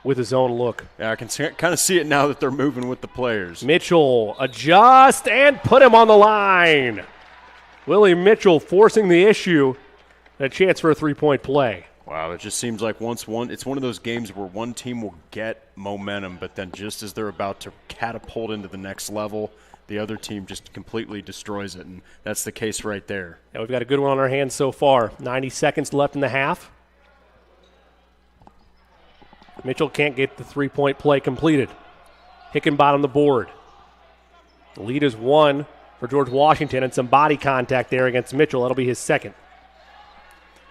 B: with a zone look.
C: Yeah, I can kind of see it now that they're moving with the players.
B: Mitchell adjust and put him on the line. Willie Mitchell forcing the issue and a chance for a three-point play.
C: Wow, it just seems like it's one of those games where one team will get momentum, but then just as they're about to catapult into the next level, the other team just completely destroys it, and that's the case right there.
B: Yeah, we've got a good one on our hands so far. 90 seconds left in the half. Mitchell can't get the three-point play completed. Hickenbottom the board. The lead is 1 for George Washington, and some body contact there against Mitchell. That'll be his second.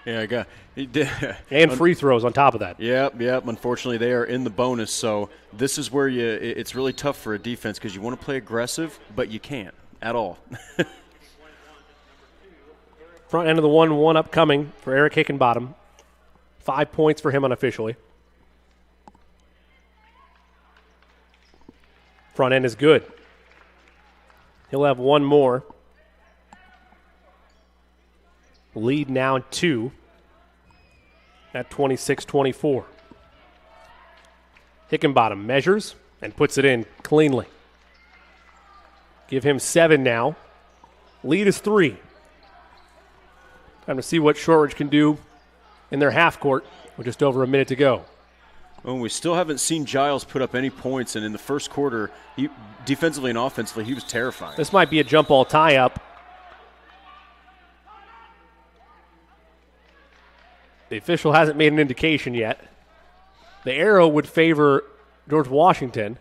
C: Yeah,
B: and free throws on top of that.
C: Yep. Unfortunately, they are in the bonus, so this is where it's really tough for a defense because you want to play aggressive, but you can't at all.
B: Front end of the 1-1 upcoming for Eric Hickenbottom. 5 points for him unofficially. Front end is good. He'll have one more. Lead now 2 at 26-24. Hickenbottom measures and puts it in cleanly. Give him 7 now. Lead is 3. Time to see what Shortridge can do in their half court with just over a minute to go.
C: Well, we still haven't seen Giles put up any points, and in the first quarter, defensively and offensively, he was terrifying.
B: This might be a jump ball tie-up. The official hasn't made an indication yet. The arrow would favor George Washington.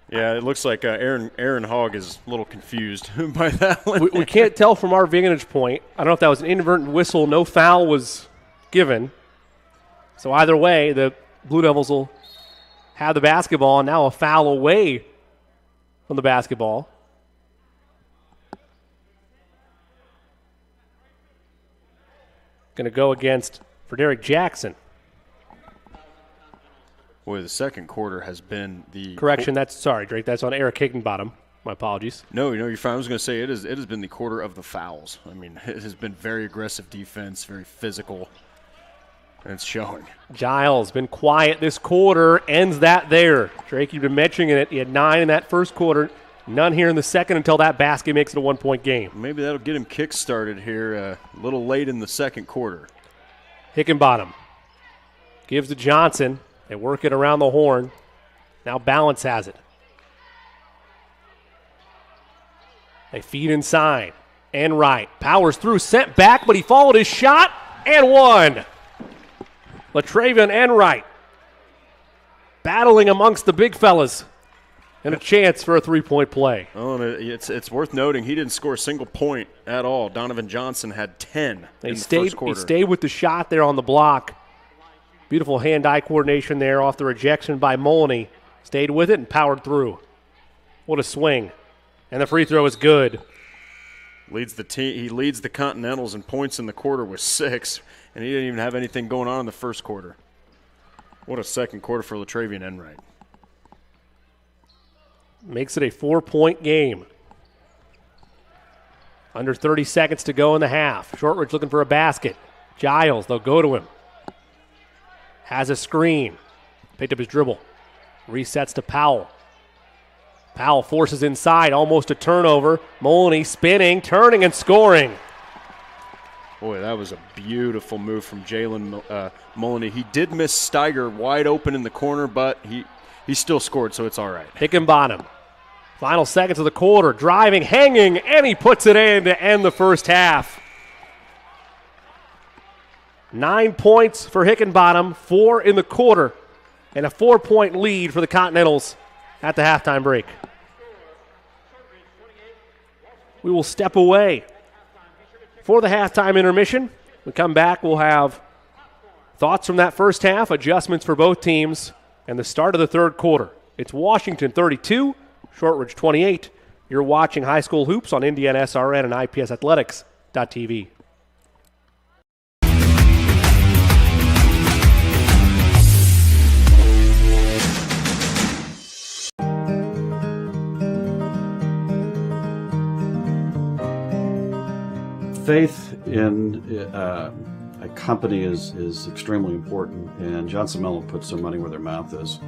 C: Yeah, it looks like Aaron Hogg is a little confused by that one.
B: We can't tell from our vantage point. I don't know if that was an inadvertent whistle. No foul was given. So either way, the Blue Devils will have the basketball, and now a foul away from the basketball. Going to go against Frederick Jackson.
C: Boy, the second quarter has been the
B: correction. Sorry, Drake. That's on Eric Hickenbottom. My apologies.
C: No, you're fine. I was going to say it has been the quarter of the fouls. I mean, it has been very aggressive defense, very physical, and it's showing.
B: Giles been quiet this quarter. Ends that there. Drake, you've been mentioning it. He had 9 in that first quarter. None here in the second until that basket makes it a 1-point game.
C: Maybe that'll get him kick-started here a little late in the second quarter.
B: Hickenbottom gives to Johnson. They work it around the horn. Now Balance has it. They feed inside. Enright powers through, sent back, but he followed his shot and won. Latravian Enright battling amongst the big fellas. And a chance for a 3-point play.
C: Oh, and it's worth noting he didn't score a single point at all. Donovan Johnson had 10 in the first quarter.
B: He stayed with the shot there on the block. Beautiful hand-eye coordination there off the rejection by Moloney. Stayed with it and powered through. What a swing. And the free throw is good.
C: Leads the team. He leads the Continentals in points in the quarter with 6, and he didn't even have anything going on in the first quarter. What a second quarter for Latravian Enright.
B: Makes it a 4-point game. Under 30 seconds to go in the half. Shortridge looking for a basket. Giles, they'll go to him. Has a screen. Picked up his dribble. Resets to Powell. Powell forces inside, almost a turnover. Moloney spinning, turning, and scoring.
C: Boy, that was a beautiful move from Jalen Moloney. He did miss Steiger wide open in the corner, but he still scored, so it's all right.
B: Hickenbottom. Final seconds of the quarter. Driving, hanging, and he puts it in to end the first half. 9 points for Hickenbottom, 4 in the quarter, and a 4-point lead for the Continentals at the halftime break. We will step away for the halftime intermission. We come back, we'll have thoughts from that first half, adjustments for both teams, and the start of the third quarter. It's Washington 32, Shortridge 28. You're watching High School Hoops on Indiana SRN and IPSathletics.tv.
D: Faith in a company is extremely important, and Johnson Mellon puts their money where their mouth is.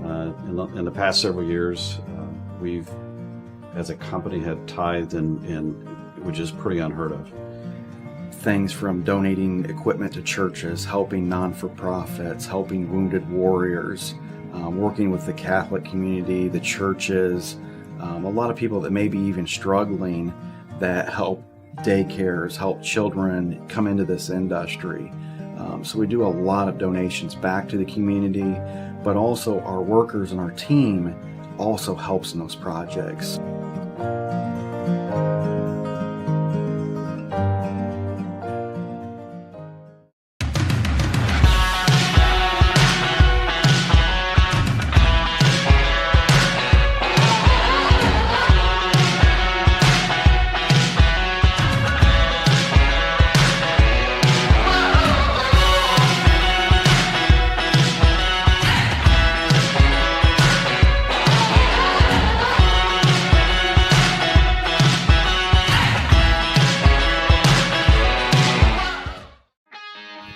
D: In the past several years, we've, as a company, had tithed in which is pretty unheard of.
E: things from donating equipment to churches, helping non-for-profits, helping wounded warriors, working with the Catholic community, the churches, a lot of people that may be even struggling that help daycares, help children come into this industry. So we do a lot of donations back to the community, but also our workers and our team also helps in those projects.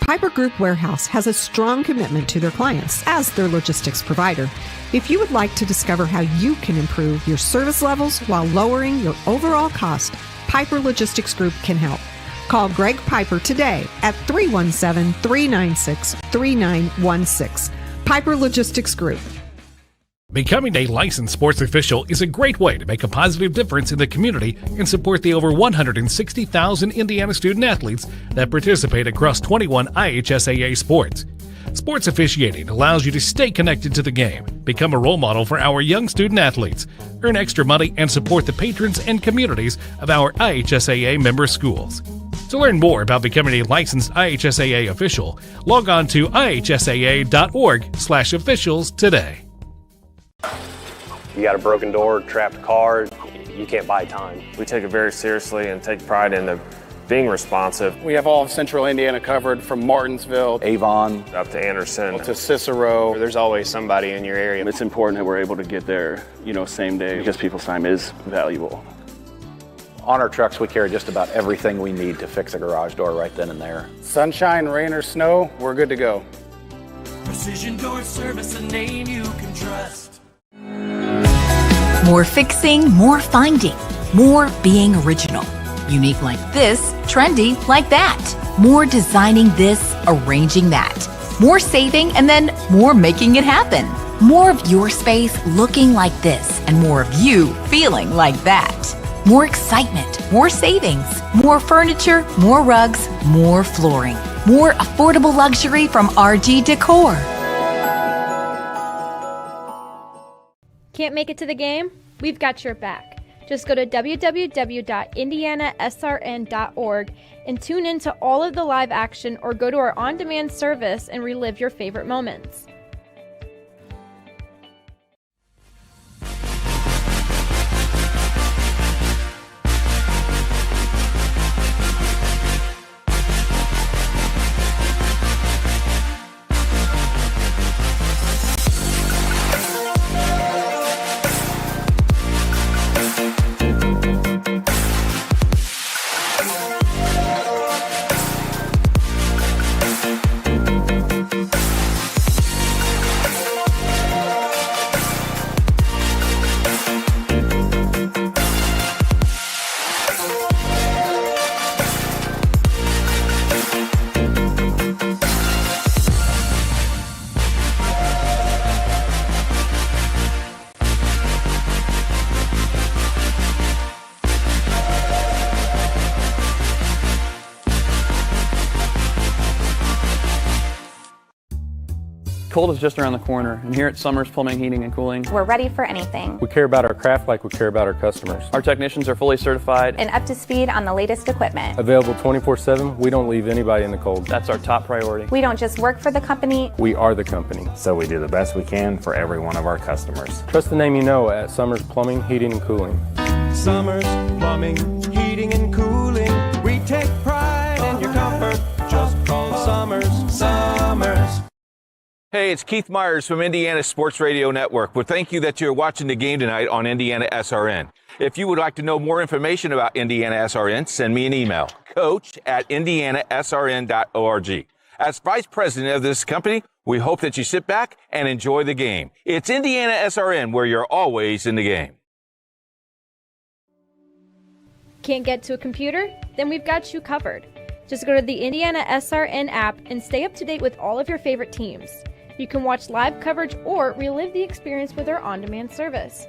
K: Piper Group Warehouse has a strong commitment to their clients as their logistics provider. If you would like to discover how you can improve your service levels while lowering your overall cost, Piper Logistics Group can help. Call Greg Piper today at 317-396-3916. Piper Logistics Group.
G: Becoming a licensed sports official is a great way to make a positive difference in the community and support the over 160,000 Indiana student athletes that participate across 21 IHSAA sports. Sports officiating allows you to stay connected to the game, become a role model for our young student athletes, earn extra money, and support the patrons and communities of our IHSAA member schools. To learn more about becoming a licensed IHSAA official, log on to ihsaa.org/officials today.
L: You got a broken door, trapped car, you can't buy time. We take it very seriously and take pride in being responsive.
M: We have all of central Indiana covered from Martinsville,
L: Avon, up to Anderson,
M: to Cicero. There's always somebody in your area.
N: It's important that we're able to get there, same day, because people's time is valuable.
O: On our trucks, we carry just about everything we need to fix a garage door right then and there.
M: Sunshine, rain, or snow, we're good to go.
P: Precision Door Service, a name you can trust.
Q: More fixing, more finding, more being original. Unique like this, trendy like that. More designing this, arranging that. More saving, and then more making it happen. More of your space looking like this, and more of you feeling like that. More excitement, more savings, more furniture, more rugs, more flooring. More affordable luxury from RG Decor.
R: Can't make it to the game? We've got your back. Just go to www.indianasrn.org and tune in to all of the live action, or go to our on-demand service and relive your favorite moments.
S: Cold is just around the corner, and here at Summers Plumbing, Heating, and Cooling,
T: we're ready for anything.
S: we care about our craft like we care about our customers. Our technicians are fully certified
T: And up to speed on the latest equipment.
S: available 24/7. We don't leave anybody in the cold. That's our top priority.
T: We don't just work for the company.
S: We are the company.
U: So we do the best we can for every one of our customers.
S: Trust the name you know at Summers Plumbing, Heating, and Cooling.
P: Summers Plumbing, Heating, and Cooling. We take pride in your comfort. Just call Summers. Summers.
V: Hey, it's Keith Myers from Indiana Sports Radio Network. Well, thank you that you're watching the game tonight on Indiana SRN. If you would like to know more information about Indiana SRN, send me an email, coach@indianasrn.org. As vice president of this company, we hope that you sit back and enjoy the game. It's Indiana SRN, where you're always in the game.
R: Can't get to a computer? Then we've got you covered. Just go to the Indiana SRN app and stay up to date with all of your favorite teams. You can watch live coverage or relive the experience with our on-demand service.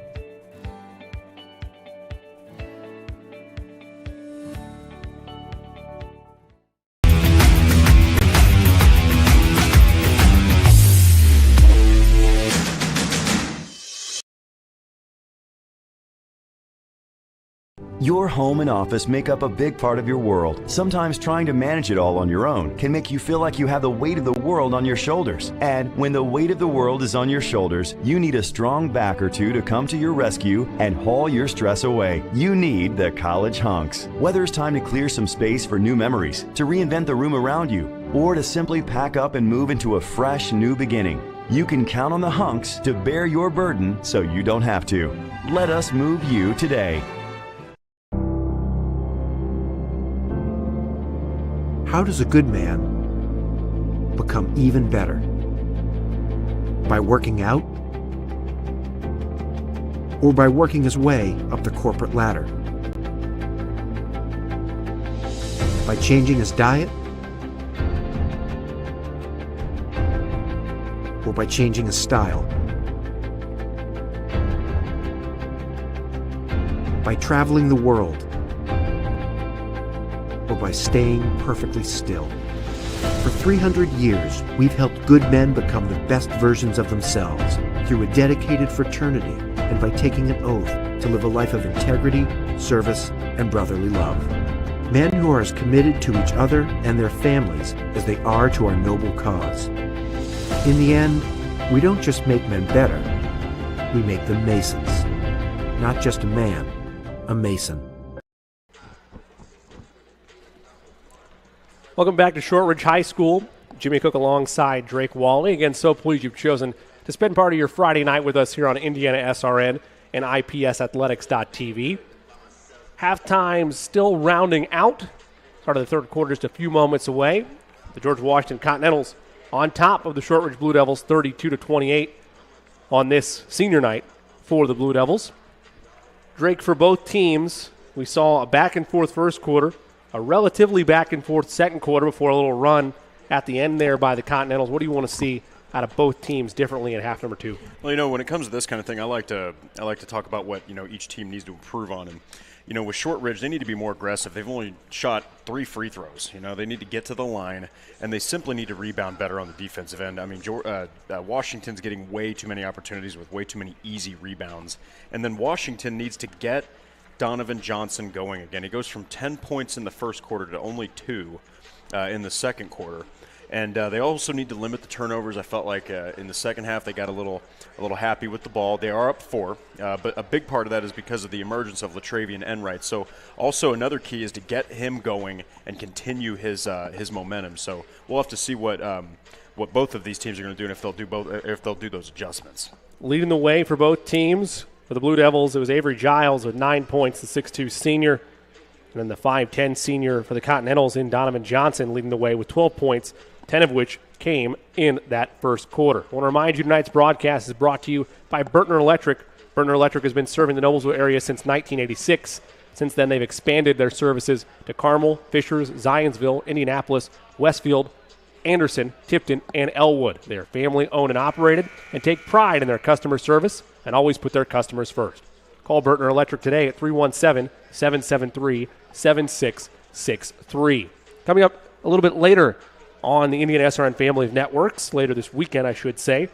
A: Your home and office make up a big part of your world. Sometimes trying to manage it all on your own can make you feel like you have the weight of the world on your shoulders. And when the weight of the world is on your shoulders, you need a strong back or two to come to your rescue and haul your stress away. You need the College Hunks. Whether it's time to clear some space for new memories, to reinvent the room around you, or to simply pack up and move into a fresh new beginning, you can count on the Hunks to bear your burden so you don't have to. Let us move you today.
F: How does a good man become even better? By working out? Or by working his way up the corporate ladder? By changing his diet? Or by changing his style? By traveling the world? Or by staying perfectly still? For 300 years, we've helped good men become the best versions of themselves through a dedicated fraternity and by taking an oath to live a life of integrity, service, and brotherly love. Men who are as committed to each other and their families as they are to our noble cause. In the end, we don't just make men better, we make them Masons. Not just a man, a Mason.
B: Welcome back to Shortridge High School. Jimmy Cook alongside Drake Wally. Again, so pleased you've chosen to spend part of your Friday night with us here on Indiana SRN and IPSathletics.tv. Halftime still rounding out. Start of the third quarter just a few moments away. The George Washington Continentals on top of the Shortridge Blue Devils 32-28 on this senior night for the Blue Devils. Drake, for both teams, we saw a back-and-forth first quarter, a relatively back-and-forth second quarter before a little run at the end there by the Continentals. What do you want to see out of both teams differently in half number two?
C: Well, when it comes to this kind of thing, I like to talk about what each team needs to improve on. And with Shortridge, they need to be more aggressive. They've only shot 3 free throws. They need to get to the line, and they simply need to rebound better on the defensive end. I mean, Washington's getting way too many opportunities with way too many easy rebounds. And then Washington needs to get Donovan Johnson going again. He goes from 10 points in the first quarter to only 2 in the second quarter. And they also need to limit the turnovers. I felt like in the second half they got a little happy with the ball. They are up 4, but a big part of that is because of the emergence of Latravian Enright. So also another key is to get him going and continue his momentum. So we'll have to see what both of these teams are going to do and if they'll do those adjustments.
B: Leading the way for both teams. For the Blue Devils, it was Avery Giles with 9 points, the 6'2 senior. And then the 5'10 senior for the Continentals in Donovan Johnson leading the way with 12 points, 10 of which came in that first quarter. I want to remind you tonight's broadcast is brought to you by Burtner Electric. Burtner Electric has been serving the Noblesville area since 1986. Since then, they've expanded their services to Carmel, Fishers, Zionsville, Indianapolis, Westfield, Anderson, Tipton, and Elwood. They are family-owned and operated and take pride in their customer service and always put their customers first. Call Burtner Electric today at 317-773-7663. Coming up a little bit later on the Indiana SRN family of networks, later this weekend, I should say,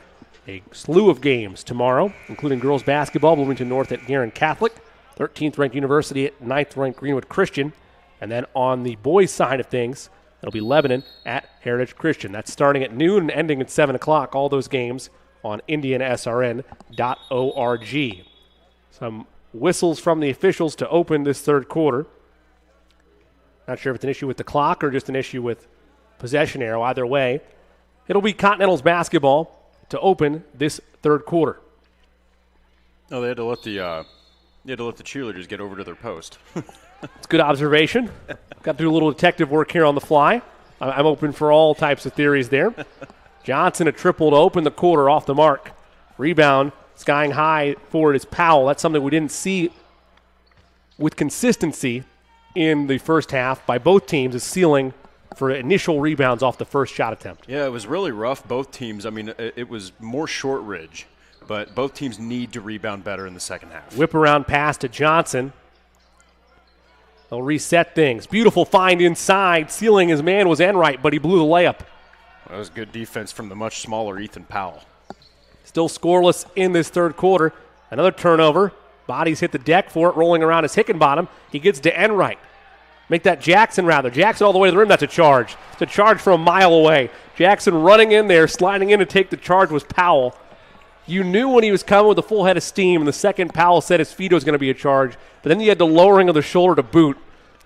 B: a slew of games tomorrow, including girls basketball, Bloomington North at Guerin Catholic, 13th ranked University at 9th ranked Greenwood Christian, and then on the boys' side of things, it'll be Lebanon at Heritage Christian. That's starting at noon and ending at 7 o'clock, all those games on IndianaSRN.org. Some whistles from the officials to open this third quarter. Not sure if it's an issue with the clock or just an issue with possession arrow. Either way, it'll be Continentals basketball to open this third quarter.
C: Oh, they had to let the cheerleaders get over to their post.
B: It's a good observation. Got to do a little detective work here on the fly. I'm open for all types of theories there. Johnson, a triple to open the quarter off the mark. Rebound, skying high for it is Powell. That's something we didn't see with consistency in the first half by both teams, is sealing for initial rebounds off the first shot attempt.
C: Yeah, it was really rough, both teams. I mean, it was more Shortridge, but both teams need to rebound better in the second half.
B: Whip around pass to Johnson. They'll reset things. Beautiful find inside. Sealing his man was Enright, but he blew the layup.
C: That was good defense from the much smaller Ethan Powell.
B: Still scoreless in this third quarter. Another turnover. Bodies hit the deck for it, rolling around is Hickenbottom. He gets to Enright. Make that Jackson, rather. Jackson all the way to the rim. That's a charge. It's a charge from a mile away. Jackson running in there, sliding in to take the charge was Powell. You knew when he was coming with a full head of steam, and the second Powell said his feet was going to be a charge, but then you had the lowering of the shoulder to boot,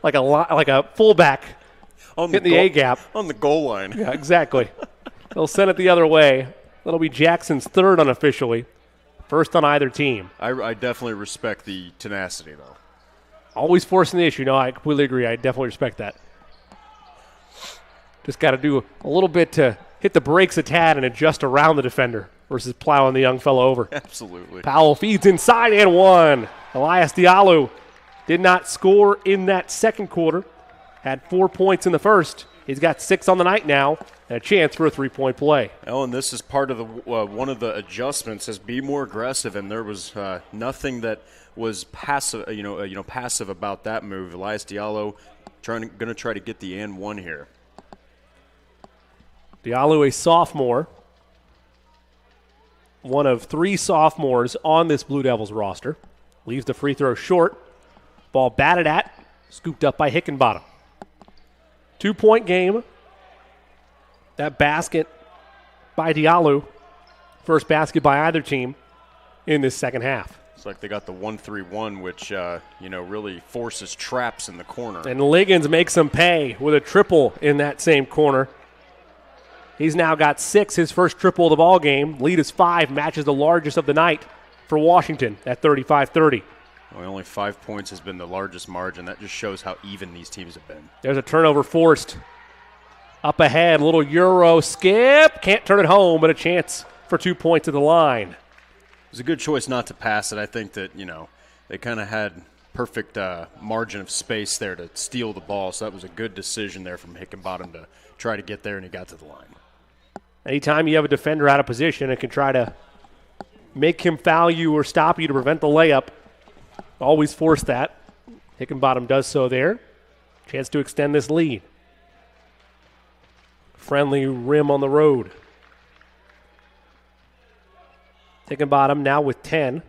B: like a fullback hitting the A-gap.
C: On the goal line.
B: Yeah, exactly. They'll send it the other way. That'll be Jackson's third unofficially. First on either team.
C: I definitely respect the tenacity, though.
B: Always forcing the issue. No, I completely agree. I definitely respect that. Just got to do a little bit to hit the brakes a tad and adjust around the defender versus plowing the young fellow over.
C: Absolutely.
B: Powell feeds inside and one. Elias Diallo did not score in that second quarter. Had 4 points in the first. He's got 6 on the night now and a chance for a three-point play.
C: Oh, and this is part of the one of the adjustments is be more aggressive, and there was nothing that was passive, passive about that move. Elias Diallo going to try to get the and one here.
B: Diallo, a sophomore, one of 3 sophomores on this Blue Devils roster. Leaves the free throw short. Ball batted at, scooped up by Hickenbottom. 2-point game. That basket by Diallo. First basket by either team in this second half.
C: It's like they got the 1-3-1, which, really forces traps in the corner.
B: And Liggins makes them pay with a triple in that same corner. He's now got 6, his first triple of the ball game. Lead is 5, matches the largest of the night for Washington at 35-30.
C: Well, only 5 points has been the largest margin. That just shows how even these teams have been.
B: There's a turnover forced. Up ahead, little Euro skip. Can't turn it home, but a chance for 2 points at the line.
C: It was a good choice not to pass it. I think that, they kind of had perfect margin of space there to steal the ball, so that was a good decision there from Hickenbottom to try to get there, and he got to the line.
B: Anytime you have a defender out of position and can try to make him foul you or stop you to prevent the layup, always force that. Hickenbottom does so there. Chance to extend this lead. Friendly rim on the road. Hickenbottom now with 10.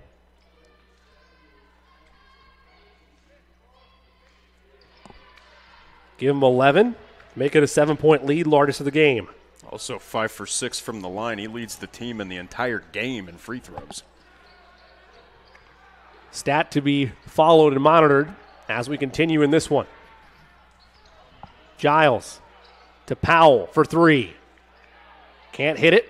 B: Give him 11. Make it a 7-point lead, largest of the game.
C: Also 5 for 6 from the line. He leads the team in the entire game in free throws.
B: Stat to be followed and monitored as we continue in this one. Giles to Powell for 3. Can't hit it.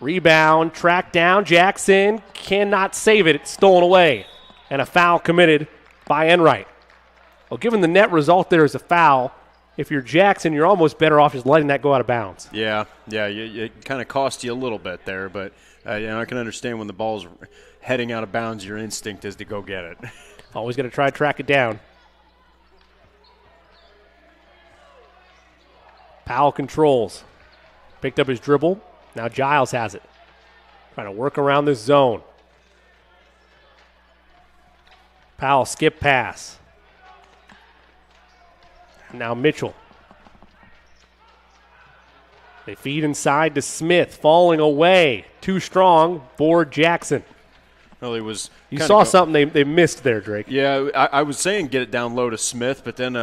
B: Rebound, tracked down. Jackson cannot save it. It's stolen away. And a foul committed by Enright. Well, given the net result there is a foul, if you're Jackson, you're almost better off just letting that go out of bounds.
C: Yeah, it kind of cost you a little bit there, but I can understand when the ball's heading out of bounds, your instinct is to go get it.
B: Always got to try to track it down. Powell controls. Picked up his dribble. Now Giles has it. Trying to work around this zone. Powell skip pass. Now Mitchell. They feed inside to Smith, falling away. Too strong for Jackson.
C: Well, he was.
B: You saw something they missed there, Drake.
C: Yeah, I was saying get it down low to Smith, but then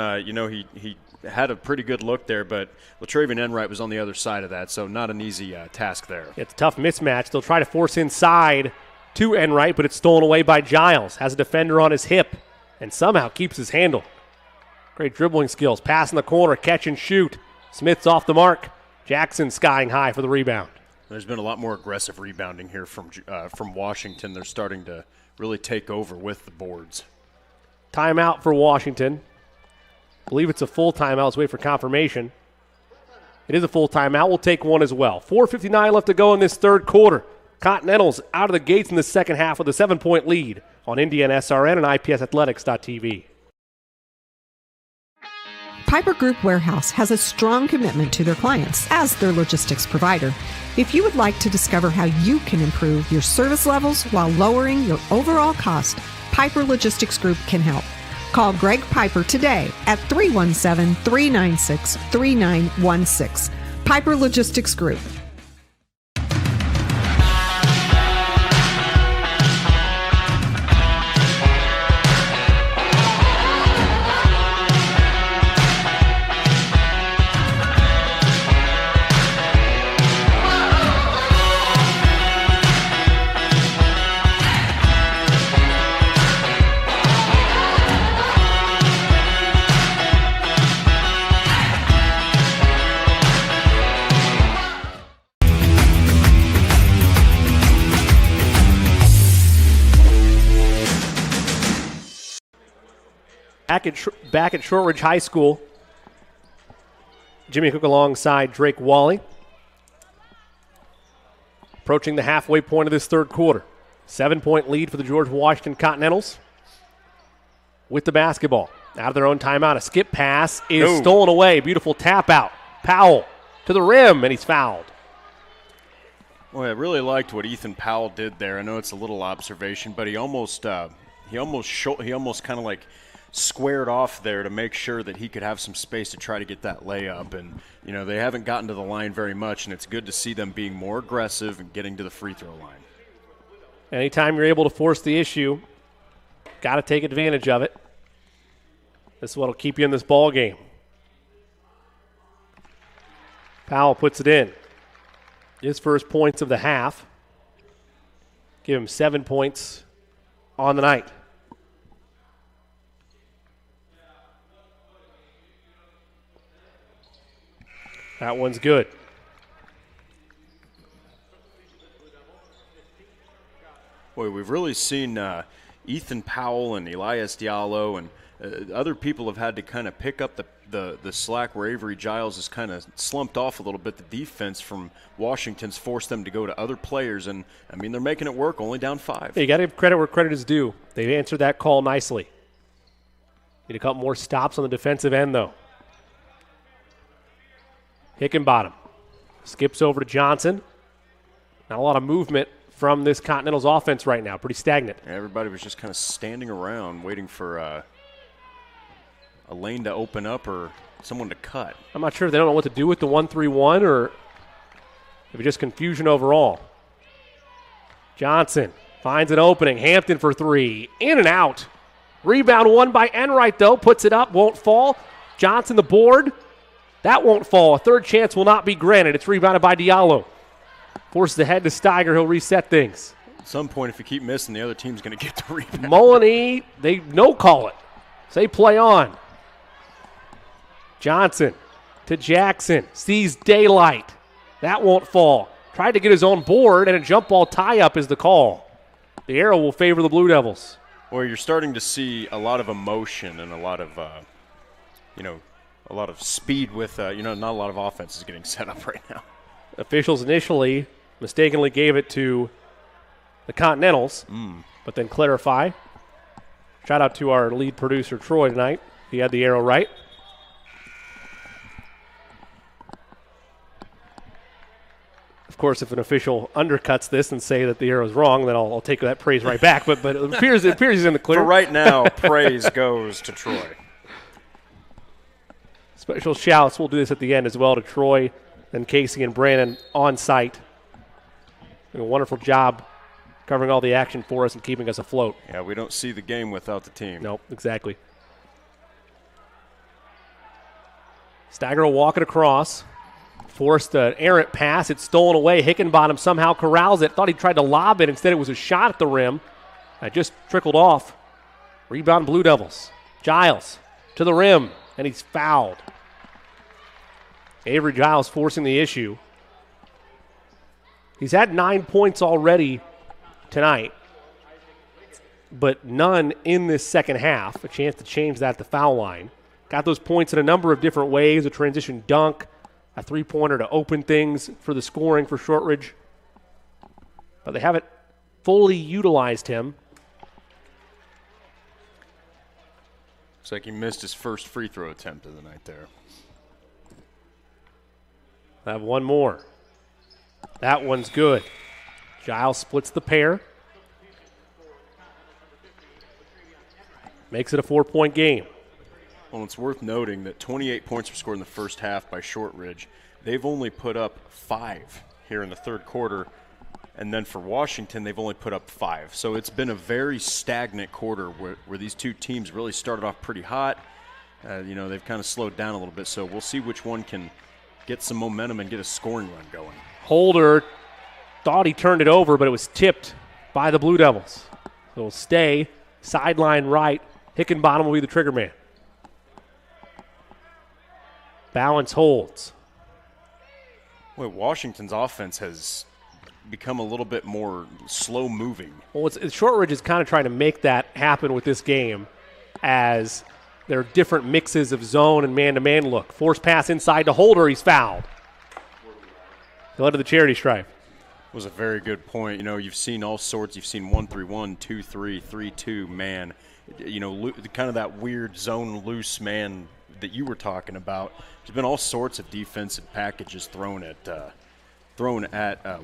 C: he had a pretty good look there, but Latravian Enright was on the other side of that, so not an easy task there.
B: It's a tough mismatch. They'll try to force inside to Enright, but it's stolen away by Giles. Has a defender on his hip and somehow keeps his handle. Great dribbling skills. Pass in the corner, catch and shoot. Smith's off the mark. Jackson skying high for the rebound.
C: There's been a lot more aggressive rebounding here from Washington. They're starting to really take over with the boards.
B: Timeout for Washington. I believe it's a full timeout. Let's wait for confirmation. It is a full timeout. We'll take one as well. 4:59 left to go in this third quarter. Continentals out of the gates in the second half with a 7-point lead on Indiana SRN and IPSathletics.tv.
K: Piper Group Warehouse has a strong commitment to their clients as their logistics provider. If you would like to discover how you can improve your service levels while lowering your overall cost, Piper Logistics Group can help. Call Greg Piper today at 317-396-3916. Piper Logistics Group.
B: Back at Shortridge High School, Jimmy Cook alongside Drake Wally. Approaching the halfway point of this third quarter. 7-point lead for the George Washington Continentals with the basketball. Out of their own timeout, a skip pass is stolen away. Beautiful tap out. Powell to the rim, and he's fouled.
C: Well, I really liked what Ethan Powell did there. I know it's a little observation, but he almost kind of like squared off there to make sure that he could have some space to try to get that layup. And, you know, they haven't gotten to the line very much, and it's good to see them being more aggressive and getting to the free throw line.
B: Anytime you're able to force the issue, got to take advantage of it. This is what will keep you in this ball game. Powell puts it in. His first points of the half. Give him 7 points on the night. That one's good.
C: Boy, we've really seen Ethan Powell and Elias Diallo and other people have had to kind of pick up the slack where Avery Giles has kind of slumped off a little bit. The defense from Washington's forced them to go to other players, and, I mean, they're making it work, only down 5.
B: You got to give credit where credit is due. They've answered that call nicely. Need a couple more stops on the defensive end, though. Hickenbottom skips over to Johnson. Not a lot of movement from this Continental's offense right now. Pretty stagnant.
C: Everybody was just kind of standing around waiting for a lane to open up or someone to cut.
B: I'm not sure if they don't know what to do with the 1-3-1 or if it's just confusion overall. Johnson finds an opening. Hampton for 3. In and out. Rebound won by Enright, though. Puts it up. Won't fall. Johnson the board. That won't fall. A third chance will not be granted. It's rebounded by Diallo. Forces the head to Steiger. He'll reset things.
C: At some point, if you keep missing, the other team's going to get the rebound.
B: Mullany, they no-call it. Say play on. Johnson to Jackson. Sees daylight. That won't fall. Tried to get his own board, and a jump ball tie-up is the call. The arrow will favor the Blue Devils.
C: Well, you're starting to see a lot of emotion and a lot of, a lot of speed with, not a lot of offense is getting set up right now.
B: Officials initially mistakenly gave it to the Continentals, but then clarify. Shout out to our lead producer, Troy, tonight. He had the arrow right. Of course, if an official undercuts this and say that the arrow's wrong, then I'll take that praise right back. But it appears he's in the clear.
C: For right now, praise goes to Troy.
B: Special shouts. We'll do this at the end as well to Troy and Casey and Brandon on site. Doing a wonderful job covering all the action for us and keeping us afloat.
C: Yeah, we don't see the game without the team.
B: Nope, exactly. Steiger will walk it across. Forced an errant pass. It's stolen away. Hickenbottom somehow corrals it. Thought he tried to lob it. Instead, it was a shot at the rim. That just trickled off. Rebound Blue Devils. Giles to the rim, and he's fouled. Avery Giles forcing the issue. He's had 9 points already tonight, but none in this second half. A chance to change that at the foul line. Got those points in a number of different ways. A transition dunk, a three-pointer to open things for the scoring for Shortridge. But they haven't fully utilized him.
C: Looks like he missed his first free throw attempt of the night there.
B: I have one more. That one's good. Giles splits the pair. Makes it a 4-point game.
C: Well, it's worth noting that 28 points were scored in the first half by Shortridge. They've only put up 5 here in the third quarter. And then for Washington, they've only put up 5. So it's been a very stagnant quarter where these two teams really started off pretty hot. They've kind of slowed down a little bit. So we'll see which one can get some momentum and get a scoring run going.
B: Holder thought he turned it over, but it was tipped by the Blue Devils. It'll stay sideline right. Hickenbottom will be the trigger man. Balance holds.
C: Wait, Washington's offense has become a little bit more slow-moving.
B: Well, Shortridge is kind of trying to make that happen with this game as there are different mixes of zone and man-to-man look. Force pass inside to Holder. He's fouled. He'll head to the charity stripe.
C: Was a very good point. You've seen all sorts. You've seen 1-3-1, 2-3, 3-2, man. Kind of that weird zone loose man that you were talking about. There's been all sorts of defensive packages thrown at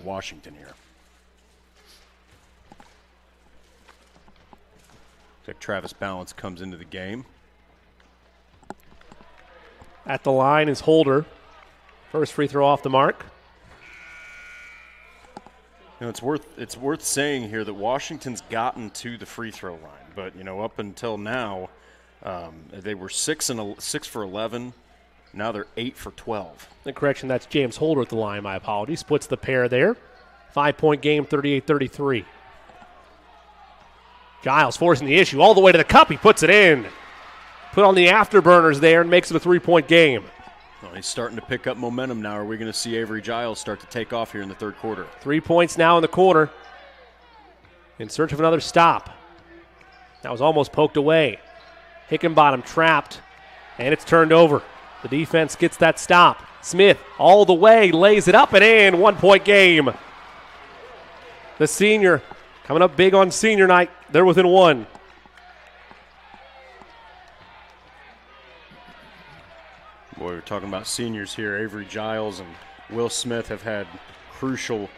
C: Washington here. Looks like Travis Balance comes into the game.
B: At the line is Holder. First free throw off the mark.
C: It's worth saying here that Washington's gotten to the free throw line, but up until now, they were 6 for 11. Now they're 8 for 12.
B: The correction, that's James Holder at the line. My apologies. Splits the pair there. 5-point game, 38-33. Giles forcing the issue all the way to the cup. He puts it in. Put on the afterburners there and makes it a 3-point game.
C: Well, he's starting to pick up momentum now. Are we going to see Avery Giles start to take off here in the third quarter?
B: 3 points now in the corner. In search of another stop. That was almost poked away. Hickenbottom trapped, and it's turned over. The defense gets that stop. Smith all the way, lays it up and in. 1-point game. The senior coming up big on senior night. They're within 1.
C: Boy, we're talking about seniors here. Avery Giles and Will Smith have had crucial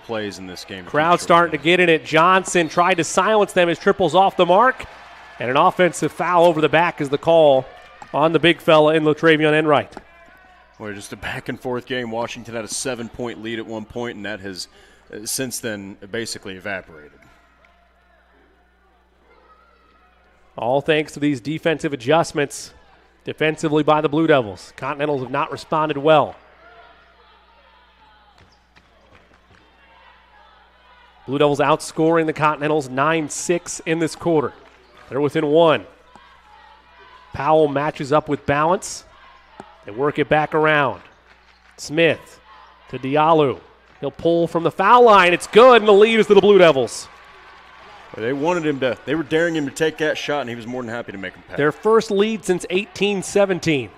C: plays in this game.
B: Crowd starting to get in it. Johnson tried to silence them as triples off the mark. And an offensive foul over the back is the call on the big fella in Latravion Enright.
C: Boy, just a back-and-forth game. Washington had a 7-point lead at one point, and that has since then basically evaporated.
B: All thanks to these defensive adjustments defensively by the Blue Devils. Continentals have not responded well. Blue Devils outscoring the Continentals 9-6 in this quarter. They're within 1. Powell matches up with Balance. They work it back around. Smith to Diallo. He'll pull from the foul line. It's good, and the lead is to the Blue Devils.
C: They were daring him to take that shot, and he was more than happy to make him pass.
B: Their first lead since 18-17.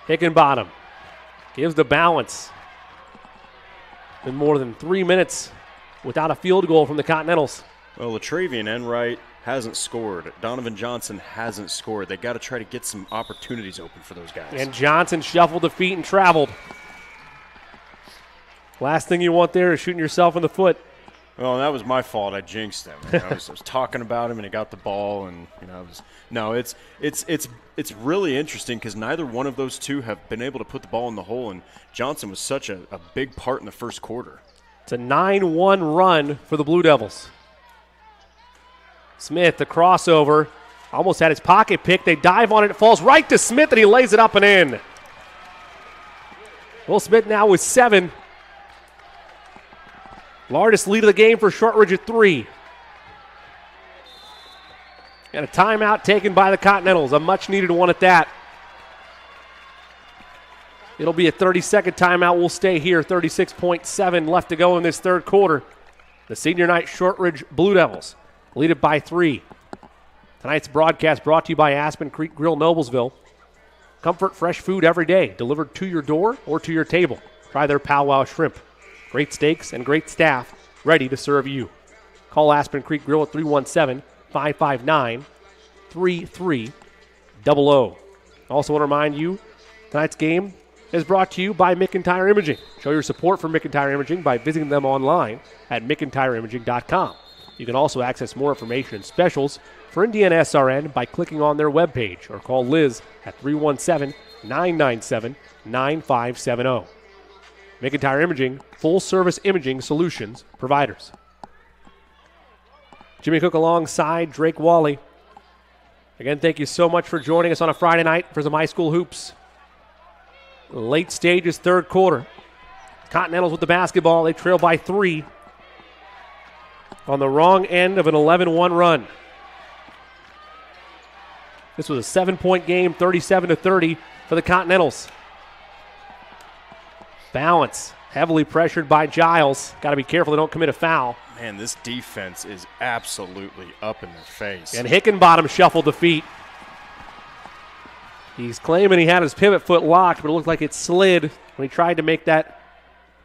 B: Hickenbottom gives the Balance. Been more than 3 minutes without a field goal from the Continentals.
C: Well, Latravion Enright hasn't scored. Donovan Johnson hasn't scored. They got to try to get some opportunities open for those guys.
B: And Johnson shuffled the feet and traveled. Last thing you want there is shooting yourself in the foot.
C: Well, that was my fault. I jinxed him. I was talking about him, and he got the ball, and it's really interesting because neither one of those two have been able to put the ball in the hole, and Johnson was such a big part in the first quarter.
B: It's a 9-1 run for the Blue Devils. Smith, the crossover, almost had his pocket picked. They dive on it. It falls right to Smith, and he lays it up and in. Will Smith now with 7. Largest lead of the game for Shortridge at 3. And a timeout taken by the Continentals, a much-needed one at that. It'll be a 30-second timeout. We'll stay here. 36.7 left to go in this third quarter. The senior night Shortridge Blue Devils lead it by 3. Tonight's broadcast brought to you by Aspen Creek Grill, Noblesville. Comfort fresh food every day, delivered to your door or to your table. Try their powwow shrimp. Great steaks and great staff ready to serve you. Call Aspen Creek Grill at 317-559-3300. Also want to remind you, tonight's game is brought to you by McIntyre Imaging. Show your support for McIntyre Imaging by visiting them online at mcintyreimaging.com. You can also access more information and specials for Indiana SRN by clicking on their webpage or call Liz at 317-997-9570. McIntyre Imaging, full-service imaging solutions providers. Jimmy Cook alongside Drake Wally. Again, thank you so much for joining us on a Friday night for some high school hoops. Late stages, third quarter. Continentals with the basketball. They trail by 3 on the wrong end of an 11-1 run. This was a 7-point game, 37-30 for the Continentals. Balance, heavily pressured by Giles. Got to be careful they don't commit a foul.
C: Man, this defense is absolutely up in their face.
B: And Hickenbottom shuffled the feet. He's claiming he had his pivot foot locked, but it looked like it slid when he tried to make that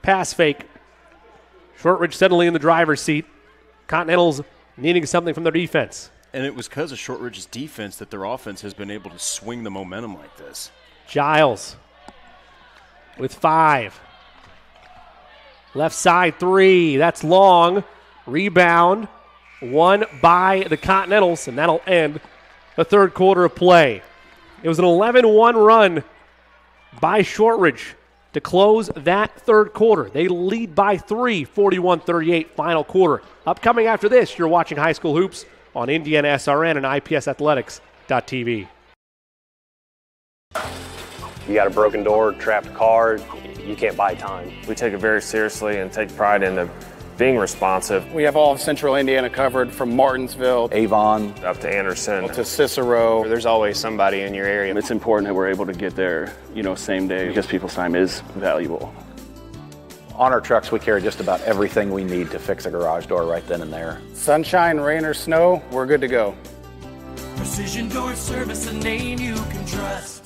B: pass fake. Shortridge suddenly in the driver's seat. Continentals needing something from their defense.
C: And it was because of Shortridge's defense that their offense has been able to swing the momentum like this.
B: Giles with 5. Left side 3. That's long. Rebound. Won by the Continentals, and that'll end the third quarter of play. It was an 11-1 run by Shortridge to close that third quarter. They lead by 3, 41-38 final quarter. Upcoming after this, you're watching High School Hoops on Indiana SRN and IPSathletics.tv.
L: You got a broken door, trapped car, you can't buy time. We take it very seriously and take pride in being responsive.
M: We have all of Central Indiana covered from Martinsville,
O: Avon,
L: up to Anderson,
M: to Cicero.
L: There's always somebody in your area.
N: It's important that we're able to get there, same day because people's time is valuable.
O: On our trucks, we carry just about everything we need to fix a garage door right then and there.
M: Sunshine, rain, or snow, we're good to go.
P: Precision Door Service, a name you can trust.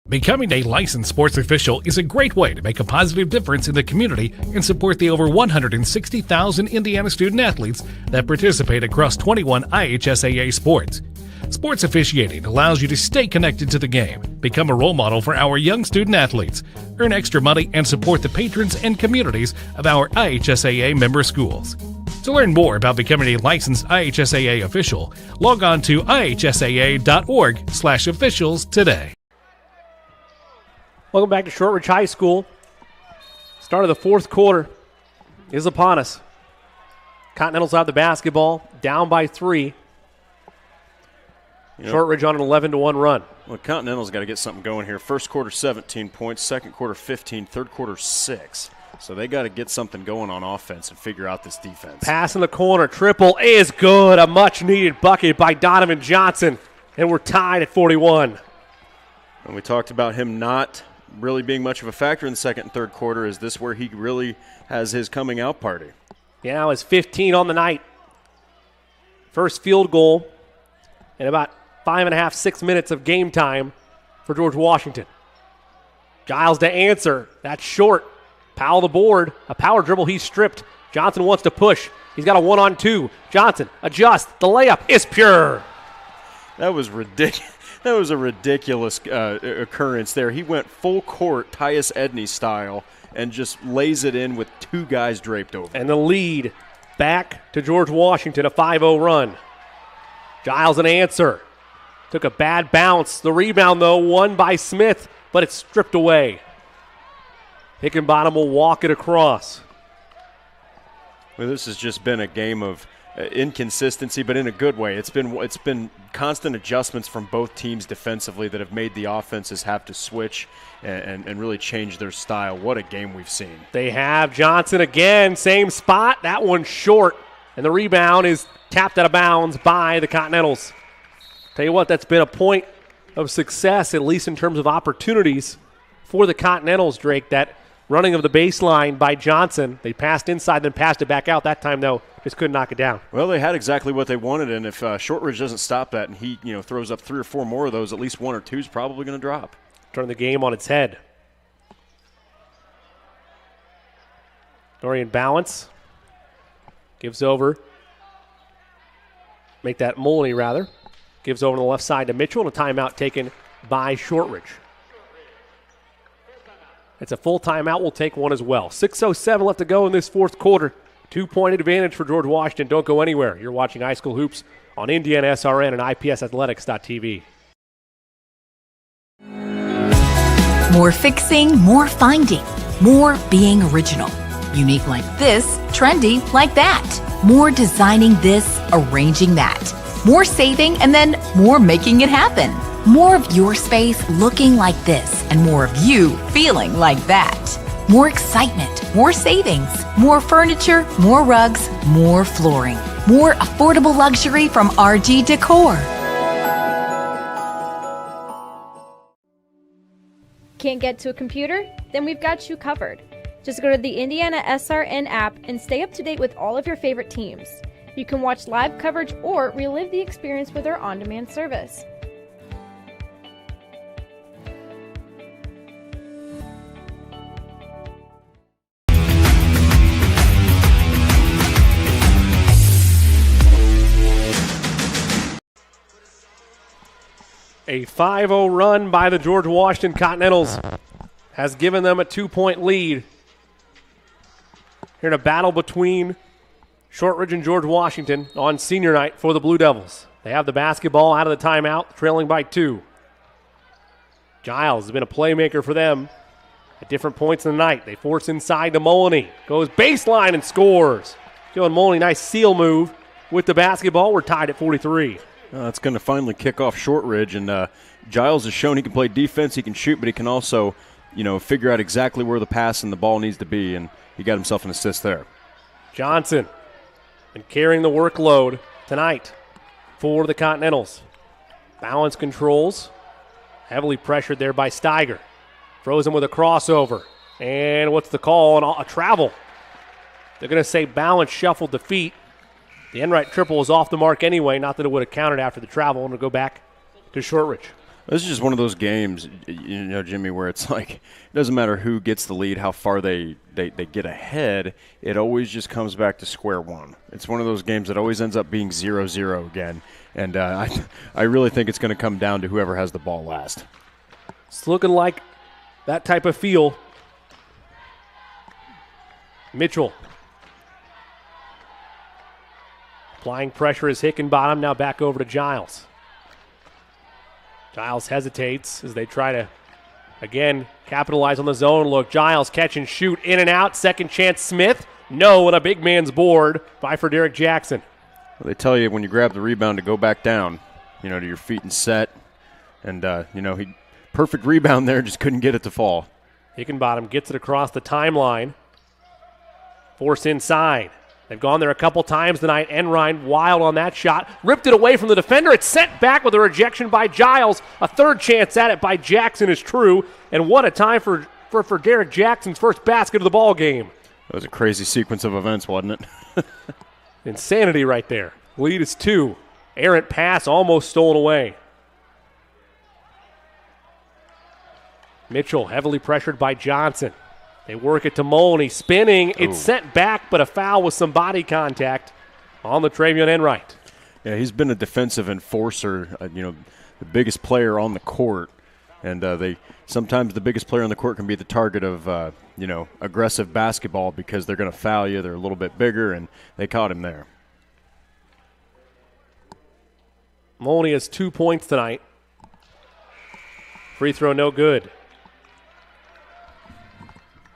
G: Becoming a licensed sports official is a great way to make a positive difference in the community and support the over 160,000 Indiana student athletes that participate across 21 IHSAA sports. Sports officiating allows you to stay connected to the game, become a role model for our young student athletes, earn extra money, and support the patrons and communities of our IHSAA member schools. To learn more about becoming a licensed IHSAA official, log on to ihsaa.org/officials today.
B: Welcome back to Shortridge High School. Start of the fourth quarter is upon us. Continentals have the basketball, down by 3. Shortridge on an 11-1 run.
C: Well, Continental's got to get something going here. First quarter, 17 points. Second quarter, 15. Third quarter, 6. So they got to get something going on offense and figure out this defense.
B: Pass in the corner. Triple is good. A much-needed bucket by Donovan Johnson. And we're tied at 41.
C: And we talked about him not really being much of a factor in the second and third quarter. Is this where he really has his coming out party?
B: Yeah, now it's 15 on the night. First field goal in about 5.5, 6 minutes of game time for George Washington. Giles to answer. That's short. Powell the board. A power dribble. He's stripped. Johnson wants to push. He's got a 1-on-2. Johnson adjusts. The layup is pure.
C: That was ridiculous. That was a ridiculous occurrence there. He went full court, Tyus Edney style, and just lays it in with 2 guys draped over.
B: And the lead back to George Washington, a 5-0 run. Giles an answer. Took a bad bounce. The rebound, though, won by Smith, but it's stripped away. Hickenbottom will walk it across.
C: Well, this has just been a game of inconsistency, but in a good way. It's been constant adjustments from both teams defensively that have made the offenses have to switch and really change their style. What a game we've seen.
B: They have Johnson again, same spot. That one's short, and the rebound is tapped out of bounds by the Continentals. Tell you what, that's been a point of success, at least in terms of opportunities for the Continentals, Drake. That running of the baseline by Johnson. They passed inside, then passed it back out. That time, though, just couldn't knock it down.
C: Well, they had exactly what they wanted, and if Shortridge doesn't stop that and he throws up 3 or 4 more of those, at least 1 or 2 is probably going to drop.
B: Turn the game on its head. Dorian Balance gives over Make that Moloney, rather. Gives over to the left side to Mitchell, and a timeout taken by Shortridge. It's a full timeout. We'll take one as well. 6:07 left to go in this fourth quarter. 2-point advantage for George Washington. Don't go anywhere. You're watching high school hoops on Indiana SRN and IPSathletics.tv.
Q: More fixing, more finding, more being original. Unique like this, trendy like that. More designing this, arranging that. More saving, and then more making it happen. More of your space looking like this, and more of you feeling like that. More excitement, more savings, more furniture, more rugs, more flooring. More affordable luxury from RG Decor.
R: Can't get to a computer? Then we've got you covered. Just go to the Indiana SRN app and stay up to date with all of your favorite teams. You can watch live coverage or relive the experience with our on-demand service.
B: A 5-0 run by the George Washington Continentals has given them a 2-point lead. Here in a battle between Shortridge and George Washington on senior night for the Blue Devils. They have the basketball out of the timeout, trailing by 2. Giles has been a playmaker for them at different points in the night. They force inside to Moloney. Goes baseline and scores. Joe and Moloney, nice seal move with the basketball. We're tied at 43.
C: It's going to finally kick off Shortridge, and Giles has shown he can play defense, he can shoot, but he can also, figure out exactly where the pass and the ball needs to be, and he got himself an assist there.
B: Johnson and carrying the workload tonight for the Continentals. Balance controls, heavily pressured there by Steiger. Throws him with a crossover, and what's the call? A travel. They're going to say balance shuffled the feet. The end-right triple was off the mark anyway, not that it would have counted after the travel, and it'll go back to Shortridge.
C: This is just one of those games, Jimmy, where it's like it doesn't matter who gets the lead, how far they get ahead. It always just comes back to square one. It's one of those games that always ends up being 0-0 again, and I really think it's going to come down to whoever has the ball last.
B: It's looking like that type of feel. Mitchell. Applying pressure is Hickenbottom, now back over to Giles. Giles hesitates as they try to, again, capitalize on the zone look. Giles catch and shoot, in and out. Second chance, Smith. No, and a big man's board by Frederick Jackson.
C: Well, they tell you when you grab the rebound to go back down, to your feet and set. And, he perfect rebound there, just couldn't get it to fall.
B: Hickenbottom gets it across the timeline. Force inside. They've gone there a couple times tonight. Enright wild on that shot. Ripped it away from the defender. It's sent back with a rejection by Giles. A third chance at it by Jackson is true. And what a time for Derek Jackson's first basket of the ball game.
C: That was a crazy sequence of events, wasn't it?
B: Insanity right there. Lead is 2. Errant pass almost stolen away. Mitchell heavily pressured by Johnson. They work it to Moloney, spinning. It's sent back, but a foul with some body contact on the Travion Enright.
C: Yeah, he's been a defensive enforcer, the biggest player on the court. And sometimes the biggest player on the court can be the target of, aggressive basketball because they're going to foul you. They're a little bit bigger, and they caught him there.
B: Moloney has 2 points tonight. Free throw no good.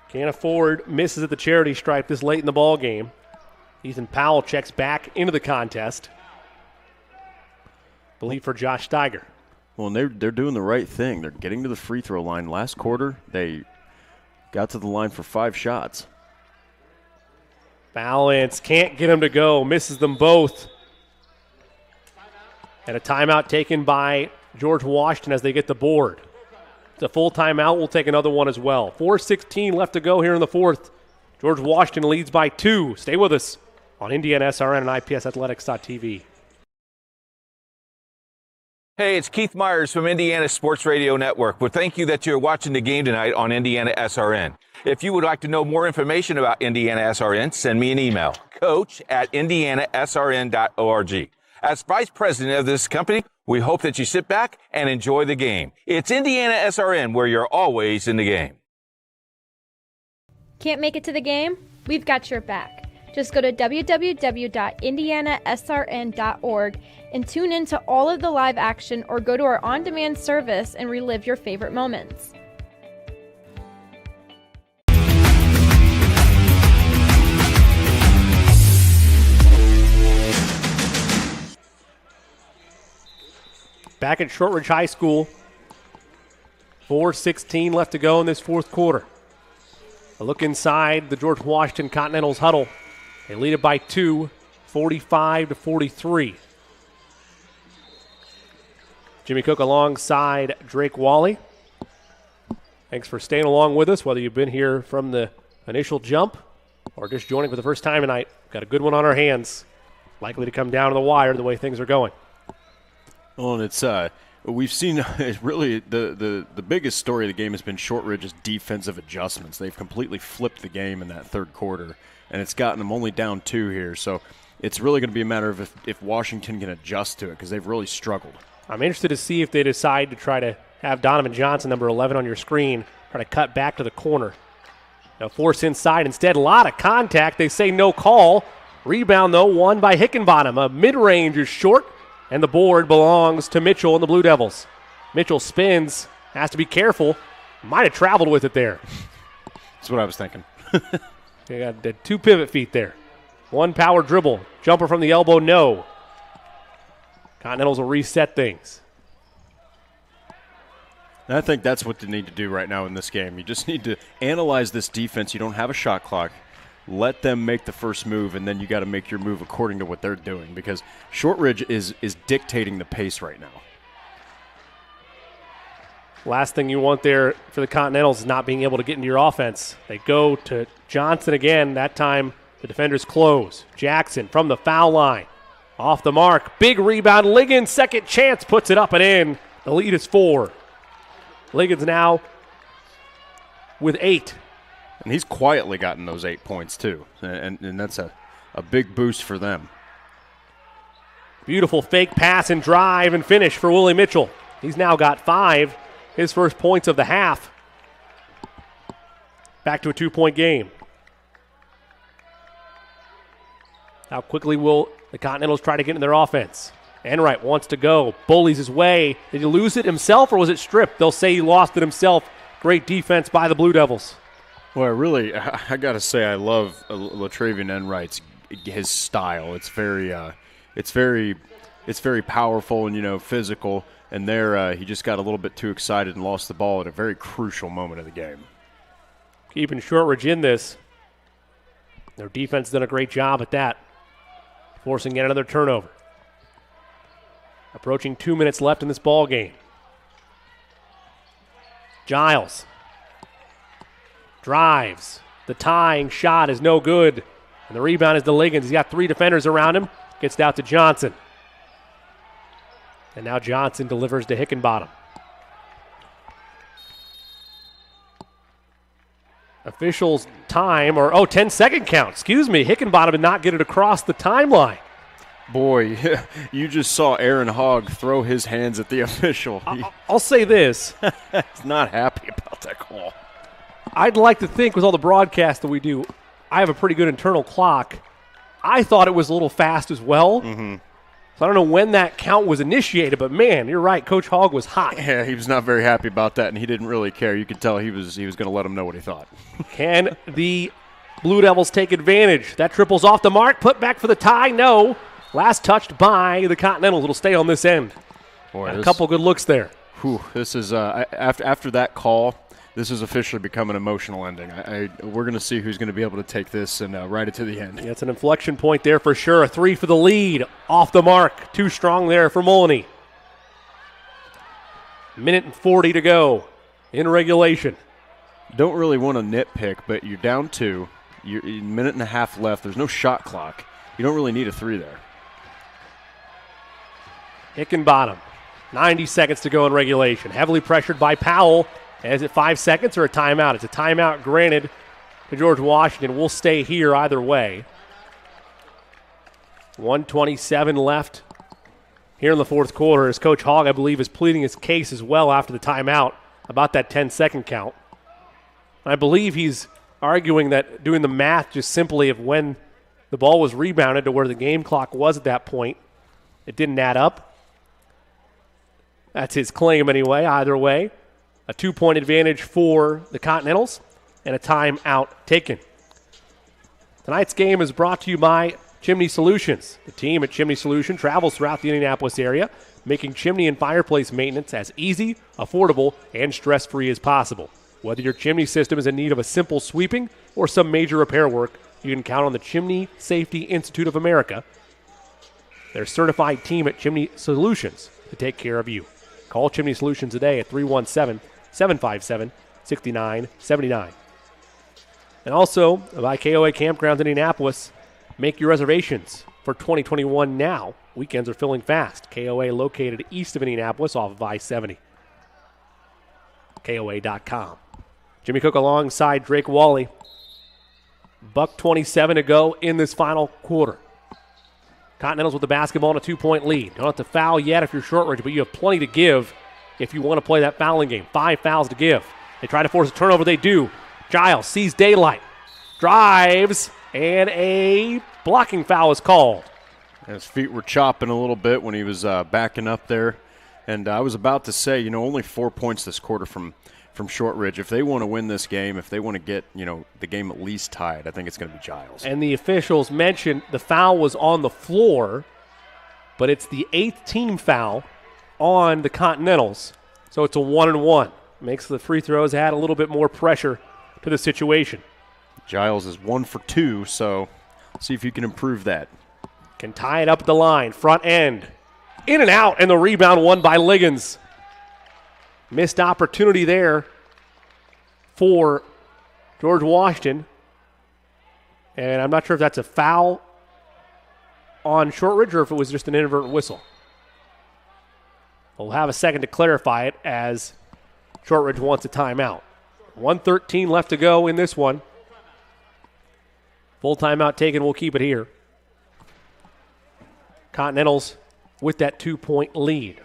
B: Can't afford misses at the charity stripe this late in the ball game. Ethan Powell checks back into the contest. Believe for Josh Steiger.
C: Well, and they're doing the right thing. They're getting to the free throw line. Last quarter, they got to the line for 5 shots.
B: Balance, can't get him to go. Misses them both. And a timeout taken by George Washington as they get the board. It's a full timeout. We'll take another one as well. 4:16 left to go here in the fourth. George Washington leads by 2. Stay with us on Indiana SRN and IPSathletics.tv.
V: Hey, it's Keith Myers from Indiana Sports Radio Network. Well, thank you that you're watching the game tonight on Indiana SRN. If you would like to know more information about Indiana SRN, send me an email, coach@indianasrn.org. As vice president of this company, we hope that you sit back and enjoy the game. It's Indiana SRN, where you're always in the game.
R: Can't make it to the game? We've got your back. Just go to www.indianasrn.org and tune in to all of the live action, or go to our on-demand service and relive your favorite moments.
B: Back at Shortridge High School, 4:16 left to go in this fourth quarter. A look inside the George Washington Continentals huddle. They lead it by 2, 45-43. Jimmy Cook alongside Drake Wally. Thanks for staying along with us, whether you've been here from the initial jump or just joining for the first time tonight. Got a good one on our hands. Likely to come down to the wire the way things are going.
C: Well, and it's we've seen really the biggest story of the game has been Shortridge's defensive adjustments. They've completely flipped the game in that third quarter, and it's gotten them only down 2 here. So it's really going to be a matter of if Washington can adjust to it, because they've really struggled.
B: I'm interested to see if they decide to try to have Donovan Johnson, number 11, on your screen, try to cut back to the corner. Now force inside instead. A lot of contact. They say no call. Rebound, though, won by Hickenbottom. A mid-range is short, and the board belongs to Mitchell and the Blue Devils. Mitchell spins, has to be careful. Might have traveled with it there.
C: That's what I was thinking.
B: They got the 2 pivot feet there. 1 power dribble. Jumper from the elbow, no. Continentals will reset things.
C: And I think that's what they need to do right now in this game. You just need to analyze this defense. You don't have a shot clock. Let them make the first move, and then you got to make your move according to what they're doing, because Shortridge is dictating the pace right now.
B: Last thing you want there for the Continentals is not being able to get into your offense. They go to Johnson again. That time the defenders close. Jackson from the foul line. Off the mark. Big rebound. Liggins, second chance, puts it up and in. The lead is 4. Liggins now with 8.
C: And he's quietly gotten those 8 points too. And that's a big boost for them.
B: Beautiful fake pass and drive and finish for Willie Mitchell. He's now got 5. His first points of the half. Back to a 2-point game. How quickly will the Continentals try to get in their offense? Enright wants to go. Bullies his way. Did he lose it himself or was it stripped? They'll say he lost it himself. Great defense by the Blue Devils.
C: Well, I got to say, I love Latravian Enright's his style. It's very powerful and physical. And there, he just got a little bit too excited and lost the ball at a very crucial moment of the game.
B: Keeping Shortridge in this. Their defense done a great job at that, forcing yet another turnover. Approaching 2 minutes left in this ball game. Giles drives. The tying shot is no good. And the rebound is to Liggins. He's got 3 defenders around him. Gets it out to Johnson. And now Johnson delivers to Hickenbottom. Officials time, 10-second count. Excuse me. Hickenbottom did not get it across the timeline.
C: Boy, you just saw Aaron Hogg throw his hands at the official.
B: I'll say this.
C: He's not happy about that call.
B: I'd like to think with all the broadcasts that we do, I have a pretty good internal clock. I thought it was a little fast as well.
C: Mm-hmm.
B: So I don't know when that count was initiated, but man, you're right. Coach Hogg was hot.
C: Yeah, he was not very happy about that, and he didn't really care. You could tell he was going to let him know what he thought.
B: Can the Blue Devils take advantage? That triple's off the mark. Put back for the tie. No. Last touched by the Continentals. It'll stay on this end.
C: Boy,
B: a couple good looks there.
C: Whew, this is after that call. This is officially become an emotional ending. We're going to see who's going to be able to take this and ride it to the end.
B: Yeah, it's an inflection point there for sure. A 3 for the lead. Off the mark. Too strong there for Mullany. 1:40 to go in regulation.
C: Don't really want to nitpick, but you're down 2. You're a minute and a half left. There's no shot clock. You don't really need a 3 there.
B: Hickenbottom. 90 seconds to go in regulation. Heavily pressured by Powell. Is it 5 seconds or a timeout? It's a timeout granted to George Washington. We'll stay here either way. 1:27 left here in the fourth quarter, as Coach Hogg, I believe, is pleading his case as well after the timeout about that 10-second count. I believe he's arguing that doing the math just simply of when the ball was rebounded to where the game clock was at that point, it didn't add up. That's his claim anyway. Either way, a 2-point advantage for the Continentals and a timeout taken. Tonight's game is brought to you by Chimney Solutions. The team at Chimney Solution travels throughout the Indianapolis area, making chimney and fireplace maintenance as easy, affordable, and stress-free as possible. Whether your chimney system is in need of a simple sweeping or some major repair work, you can count on the Chimney Safety Institute of America, their certified team at Chimney Solutions, to take care of you. Call Chimney Solutions today at 317-757-6979. And also, by KOA Campgrounds Indianapolis, make your reservations for 2021 now. Weekends are filling fast. KOA located east of Indianapolis off of I-70. KOA.com. Jimmy Cook alongside Drake Wally. $1:27 to go in this final quarter. Continentals with the basketball and a 2-point lead. Don't have to foul yet if you're Shortridge, but you have plenty to give if you want to play that fouling game. 5 fouls to give. They try to force a turnover. They do. Giles sees daylight. Drives, and a blocking foul is called.
C: His feet were chopping a little bit when he was backing up there. And I was about to say, only 4 points this quarter from Shortridge. If they want to win this game, if they want to get, the game at least tied, I think it's going to be Giles.
B: And the officials mentioned the foul was on the floor, but it's the 8th team foul on the Continentals. So it's a 1-and-1. Makes the free throws add a little bit more pressure to the situation.
C: Giles is 1 for 2, so see if you can improve that.
B: Can tie it up the line, front end. In and out, and the rebound won by Liggins. Missed opportunity there for George Washington. And I'm not sure if that's a foul on Shortridge or if it was just an inadvertent whistle. We'll have a second to clarify it as Shortridge wants a timeout. 1:13 left to go in this one. Full timeout taken. We'll keep it here. Continentals with that 2-point lead.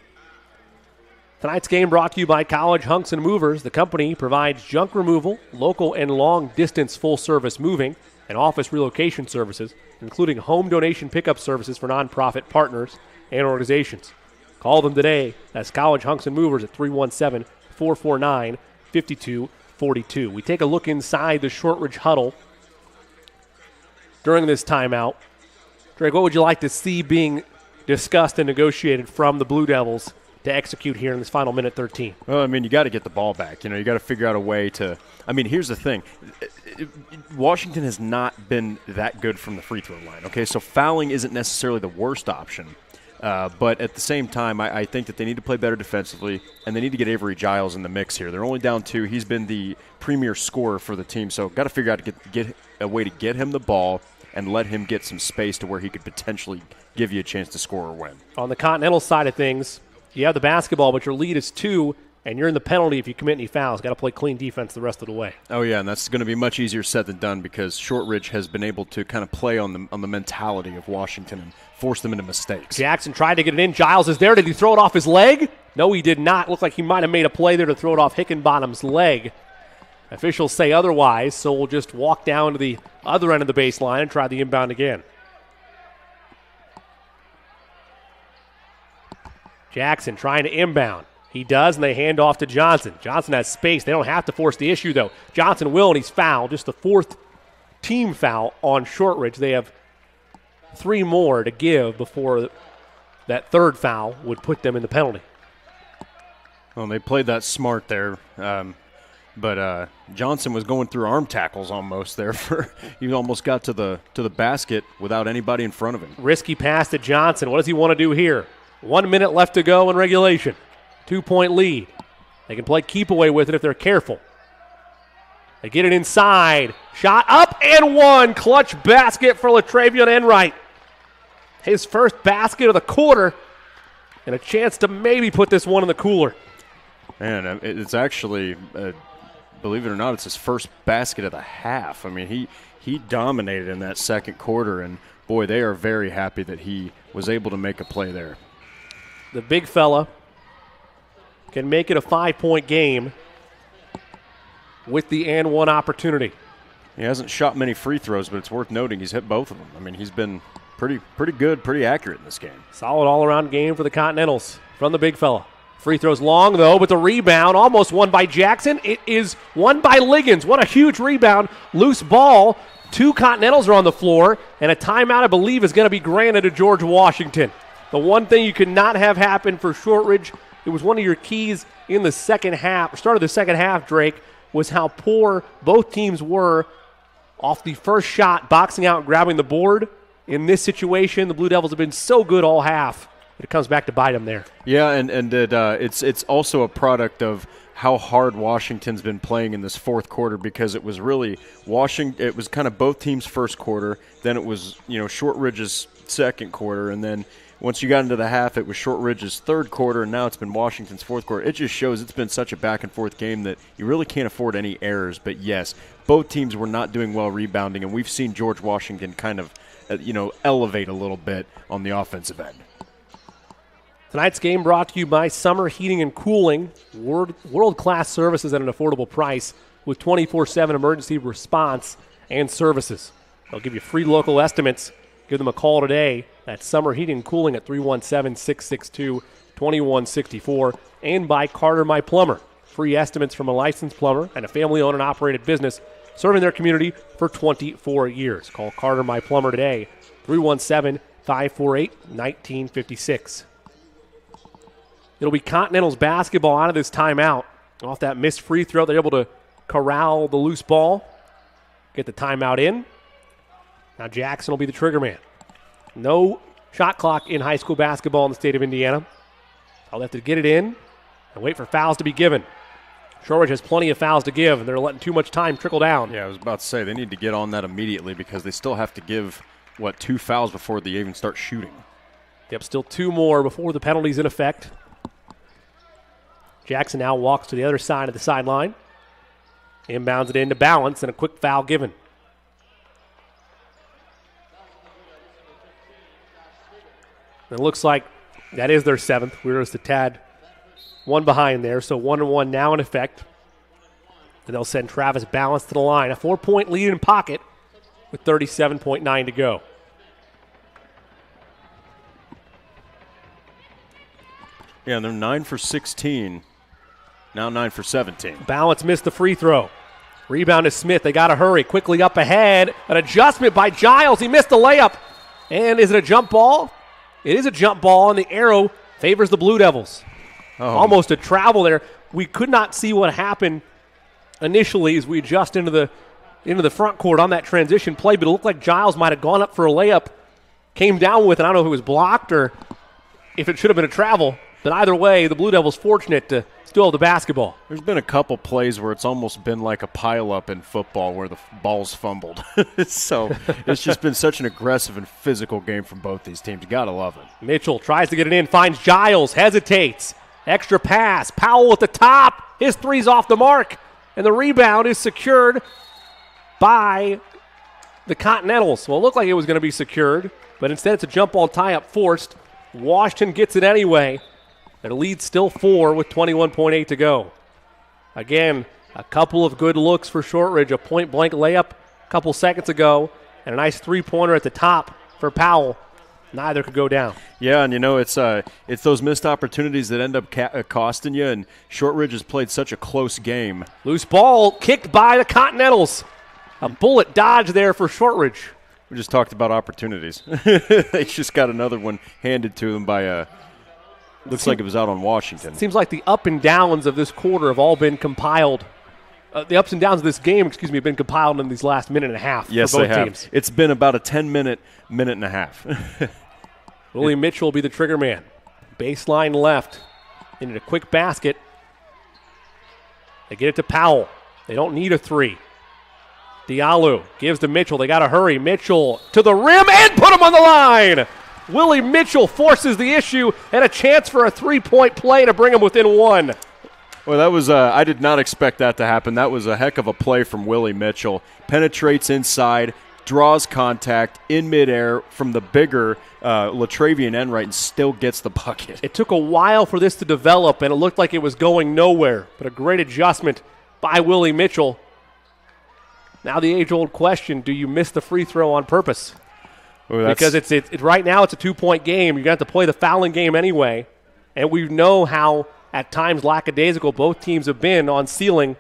B: Tonight's game brought to you by College Hunks and Movers. The company provides junk removal, local and long-distance full-service moving, and office relocation services, including home donation pickup services for nonprofit partners and organizations. Call them today. That's College Hunks and Movers at 317-449-5242. We take a look inside the Shortridge huddle during this timeout. Drake, what would you like to see being discussed and negotiated from the Blue Devils to execute here in this final minute 13?
C: Well, you got to get the ball back. You got to figure out a way to – here's the thing. Washington has not been that good from the free throw line, okay? So fouling isn't necessarily the worst option. But at the same time, I think that they need to play better defensively, and they need to get Avery Giles in the mix here. They're only down 2. He's been the premier scorer for the team, so got to figure out to get a way to get him the ball and let him get some space to where he could potentially give you a chance to score or win.
B: On the Continental side of things, you have the basketball, but your lead is 2, and you're in the penalty if you commit any fouls. Got to play clean defense the rest of the way.
C: Oh, yeah, and that's going to be much easier said than done because Shortridge has been able to kind of play on the mentality of Washington and force them into mistakes.
B: Jackson tried to get it in. Giles is there. Did he throw it off his leg? No, he did not. Looked like he might have made a play there to throw it off Hickenbottom's leg. Officials say otherwise, so we'll just walk down to the other end of the baseline and try the inbound again. Jackson trying to inbound. He does, and they hand off to Johnson. Johnson has space. They don't have to force the issue, though. Johnson will, and he's fouled. Just the 4th team foul on Shortridge. They have 3 more to give before that 3rd foul would put them in the penalty.
C: Well, they played that smart there. But Johnson was going through arm tackles almost there. He almost got to the basket without anybody in front of him.
B: Risky pass to Johnson. What does he want to do here? 1 minute left to go in regulation. 2-point lead. They can play keep away with it if they're careful. They get it inside. Shot up and one. Clutch basket for Latravion Enright. His first basket of the quarter and a chance to maybe put this one in the cooler.
C: Man, it's actually, believe it or not, it's his first basket of the half. He dominated in that second quarter, and boy, they are very happy that he was able to make a play there.
B: the big fella can make it a 5-point game with the and one opportunity.
C: He hasn't shot many free throws, but it's worth noting he's hit both of them. I mean, he's been pretty good, pretty accurate in this game.
B: Solid all-around game for the Continentals from the big fella. Free throws long, though, but the rebound almost won by Jackson. It is won by Liggins. What a huge rebound. Loose ball. 2 Continentals are on the floor, and a timeout, I believe, is going to be granted to George Washington. The one thing you could not have happen for Shortridge, it was one of your keys in the second half, start of the second half, Drake, was how poor both teams were off the first shot, boxing out and grabbing the board. In this situation, the Blue Devils have been so good all half. It comes back to bite them there.
C: Yeah, and it's also a product of how hard Washington's been playing in this fourth quarter, because it was really it was kind of both teams' first quarter, then it was Shortridge's second quarter, and then once you got into the half, it was Shortridge's third quarter, and now it's been Washington's fourth quarter. It just shows it's been such a back-and-forth game that you really can't afford any errors. But, yes, both teams were not doing well rebounding, and we've seen George Washington kind of elevate a little bit on the offensive end.
B: Tonight's game brought to you by Summer Heating and Cooling, world-class services at an affordable price with 24/7 emergency response and services. They'll give you free local estimates. Give them a call today. That's Summer Heating and Cooling at 317-662-2164. And by Carter My Plumber. Free estimates from a licensed plumber and a family-owned and operated business serving their community for 24 years. Call Carter My Plumber today, 317-548-1956. It'll be Continentals basketball out of this timeout. Off that missed free throw, they're able to corral the loose ball, get the timeout in. Now Jackson will be the trigger man. No shot clock in high school basketball in the state of Indiana. I'll have to get it in and wait for fouls to be given. Shortridge has plenty of fouls to give, and they're letting too much time trickle down.
C: Yeah, I was about to say, they need to get on that immediately because they still have to give, 2 fouls before they even start shooting.
B: Yep, still 2 more before the penalty's in effect. Jackson now walks to the other side of the sideline. Inbounds it into Balance, and a quick foul given. It looks like that is their 7th. We're just a tad one behind there, so 1-1 now in effect. And they'll send Travis Balance to the line. A 4-point lead in pocket with 37.9 to go.
C: Yeah, and they're 9 for 16. Now 9 for 17.
B: Balance missed the free throw. Rebound is Smith. They got to hurry. Quickly up ahead. An adjustment by Giles. He missed the layup. And is it a jump ball? It is a jump ball, and the arrow favors the Blue Devils.
C: Oh.
B: Almost a travel there. We could not see what happened initially as we adjust into the front court on that transition play, but it looked like Giles might have gone up for a layup, came down with it. I don't know if it was blocked or if it should have been a travel. But either way, the Blue Devils fortunate to still have the basketball.
C: There's been a couple plays where it's almost been like a pile-up in football where the ball's fumbled. So it's just been such an aggressive and physical game from both these teams. You got to love it.
B: Mitchell tries to get it in, finds Giles, hesitates. Extra pass. Powell at the top. His three's off the mark. And the rebound is secured by the Continentals. Well, it looked like it was going to be secured, but instead it's a jump ball tie-up forced. Washington gets it anyway. Their lead's still 4 with 21.8 to go. Again, a couple of good looks for Shortridge. A point-blank layup a couple seconds ago, and a nice three-pointer at the top for Powell. Neither could go down.
C: Yeah, and it's those missed opportunities that end up costing you, and Shortridge has played such a close game.
B: Loose ball kicked by the Continentals. A bullet dodge there for Shortridge.
C: We just talked about opportunities. They just got another one handed to them by looks like it was out on Washington.
B: Seems like the up and downs of this quarter have all been compiled. The ups and downs of this game, have been compiled in these last minute and a half
C: yes,
B: for both
C: they have.
B: teams.
C: It's been about a 10-minute and a half.
B: Willie Mitchell will be the trigger man. Baseline left into a quick basket. They get it to Powell. They don't need a three. Diallo gives to Mitchell. They got to hurry. Mitchell to the rim and put him on the line. Willie Mitchell forces the issue and a chance for a three-point play to bring him within one.
C: Well, that was I did not expect that to happen. That was a heck of a play from Willie Mitchell. Penetrates inside, draws contact in midair from the bigger Latravian Enright and still gets the bucket.
B: It took a while for this to develop, and it looked like it was going nowhere, but a great adjustment by Willie Mitchell. Now the age-old question, do you miss the free throw on purpose? Because it's right now it's a 2-point game. You're going to have to play the fouling game anyway, and we know how at times lackadaisical both teams have been on sealing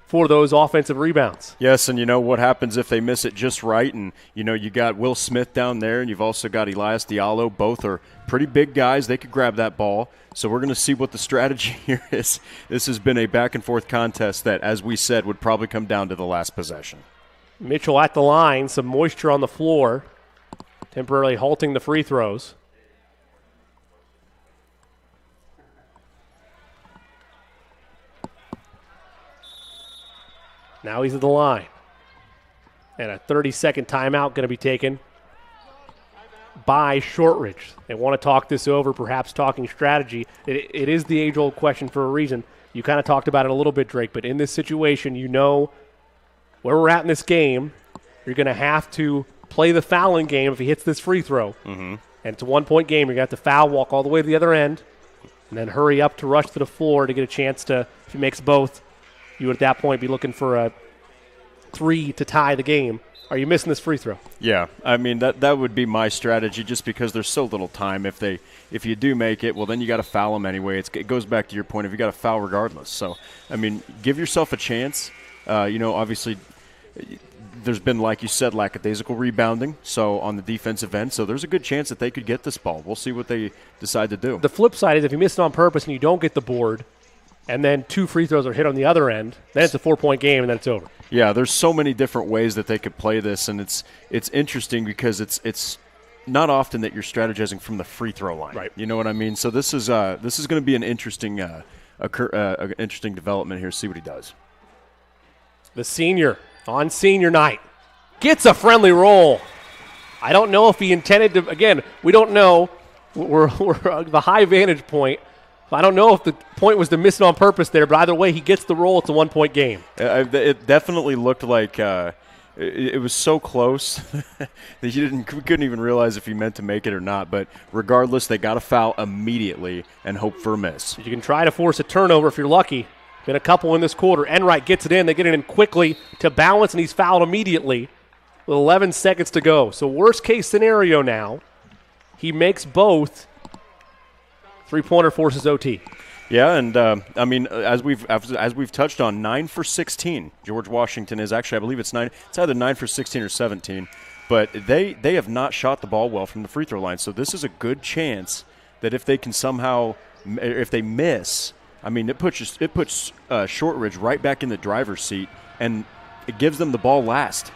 B: for those offensive rebounds.
C: Yes, and you know what happens if they miss it just right, and you know you got Will Smith down there, and you've also got Elias Diallo. Both are pretty big guys. They could grab that ball. So we're going to see what the strategy here is. This has been a back-and-forth contest that, as we said, would probably come down to the last possession.
B: Mitchell at the line, some moisture on the floor, temporarily halting the free throws. Now he's at the line. And a 30-second timeout going to be taken by Shortridge. They want to talk this over, perhaps talking strategy. It is the age-old question for a reason. You kind of talked about it a little bit, Drake, but in this situation, you know where we're at in this game. You're going to have to play the fouling game if he hits this free throw.
C: Mm-hmm.
B: And it's a 1-point game. You're going to have to foul, walk all the way to the other end, and then hurry up to rush to the floor to get a chance to, if he makes both, you would at that point be looking for a 3 to tie the game. Are you missing this free throw?
C: Yeah, I mean that would be my strategy, just because there's so little time. If you do make it, well then you got to foul them anyway. It goes back to your point of you got to foul regardless. So I mean, give yourself a chance. Obviously, there's been, like you said, lackadaisical rebounding. So on the defensive end, so there's a good chance that they could get this ball. We'll see what they decide to do.
B: The flip side is if you miss it on purpose and you don't get the board, and then 2 free throws are hit on the other end, then it's a 4-point game and then it's over.
C: Yeah, there's so many different ways that they could play this, and it's interesting because it's not often that you're strategizing from the free throw line.
B: Right.
C: You know what I mean? So this is going to be an interesting interesting development here. See what he does.
B: The senior on senior night gets a friendly roll. I don't know if he intended to. Again, we don't know. We're the high vantage point. I don't know if the point was to miss it on purpose there, but either way, he gets the roll. It's a 1-point game.
C: It definitely looked like it was so close that we couldn't even realize if he meant to make it or not. But regardless, they got a foul immediately and hope for a miss.
B: You can try to force a turnover if you're lucky. Been a couple in this quarter. Enright gets it in. They get it in quickly to balance, and he's fouled immediately with 11 seconds to go. So worst case scenario now, he makes both. 3-pointer forces OT.
C: Yeah, and I mean, as we've touched on, 9 for 16. George Washington is actually, I believe it's either 9 for 16 or 17. But they have not shot the ball well from the free throw line. So this is a good chance that if they can somehow, if they miss, I mean, it puts Shortridge right back in the driver's seat, and it gives them the ball last.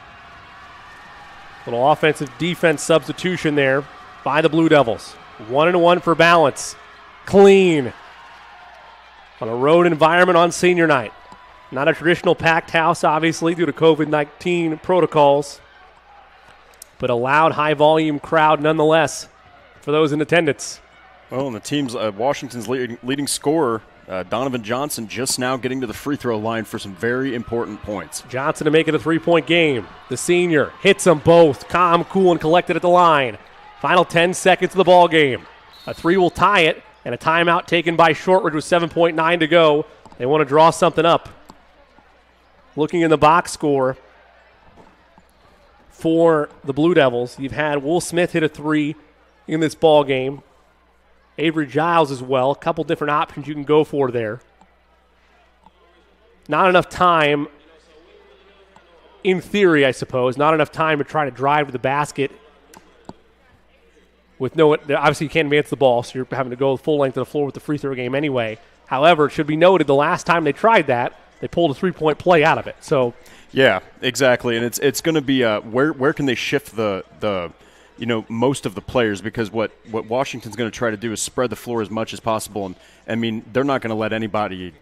B: Little offensive defense substitution there by the Blue Devils. 1-1 for balance. Clean. On a road environment on senior night. Not a traditional packed house, obviously, due to COVID-19 protocols, but a loud, high-volume crowd nonetheless for those in attendance.
C: Well, and the team's Washington's leading scorer, Donovan Johnson, just now getting to the free throw line for some very important points.
B: Johnson to make it a 3-point game. The senior hits them both. Calm, cool, and collected at the line. Final 10 seconds of the ball game. A 3 will tie it, and a timeout taken by Shortridge with 7.9 to go. They want to draw something up. Looking in the box score for the Blue Devils, you've had Will Smith hit a 3 in this ball game. Avery Giles as well. A couple different options you can go for there. Not enough time, in theory, I suppose. Not enough time to try to drive to the basket. With no, obviously you can't advance the ball, so you're having to go the full length of the floor with the free throw game anyway. However, it should be noted the last time they tried that, they pulled a 3-point play out of it. So,
C: yeah, exactly, and it's going to be where can they shift the most of the players, because what Washington's going to try to do is spread the floor as much as possible, and I mean they're not going to let anybody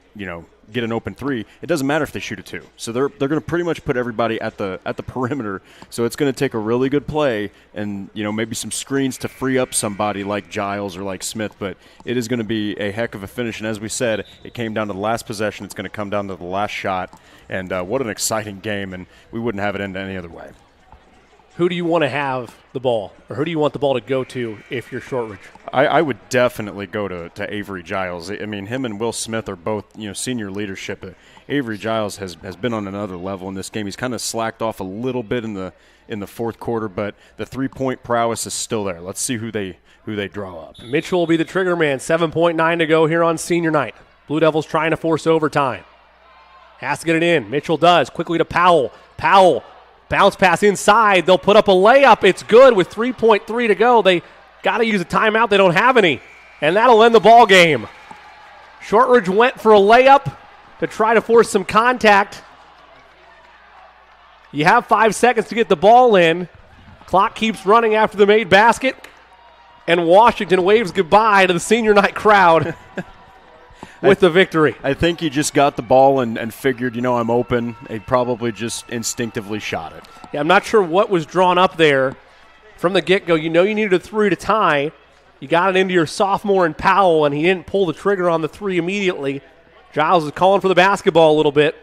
C: get an open 3. It doesn't matter if they shoot a 2. So they're going to pretty much put everybody at the perimeter. So it's going to take a really good play and maybe some screens to free up somebody like Giles or like Smith. But it is going to be a heck of a finish. And as we said, it came down to the last possession. It's going to come down to the last shot. And what an exciting game! And we wouldn't have it end any other way.
B: who do you want to have the ball, or who do you want the ball to go to if you're Shortridge?
C: I would definitely go to Avery Giles. I mean, him and Will Smith are both, senior leadership. Avery Giles has been on another level in this game. He's kind of slacked off a little bit in the fourth quarter, but the three-point prowess is still there. Let's see who they draw up.
B: Mitchell will be the trigger man. 7.9 to go here on senior night. Blue Devils trying to force overtime. Has to get it in. Mitchell does. Quickly to Powell. Powell, bounce pass inside. They'll put up a layup. It's good with 3.3 to go. They got to use a timeout. They don't have any. And that'll end the ball game. Shortridge went for a layup to try to force some contact. You have 5 seconds to get the ball in. Clock keeps running after the made basket. And Washington waves goodbye to the senior night crowd with the victory.
C: I think he just got the ball and figured, I'm open. He probably just instinctively shot it.
B: Yeah, I'm not sure what was drawn up there from the get-go. You needed a three to tie. You got it into your sophomore in Powell, and he didn't pull the trigger on the three immediately. Giles is calling for the basketball a little bit.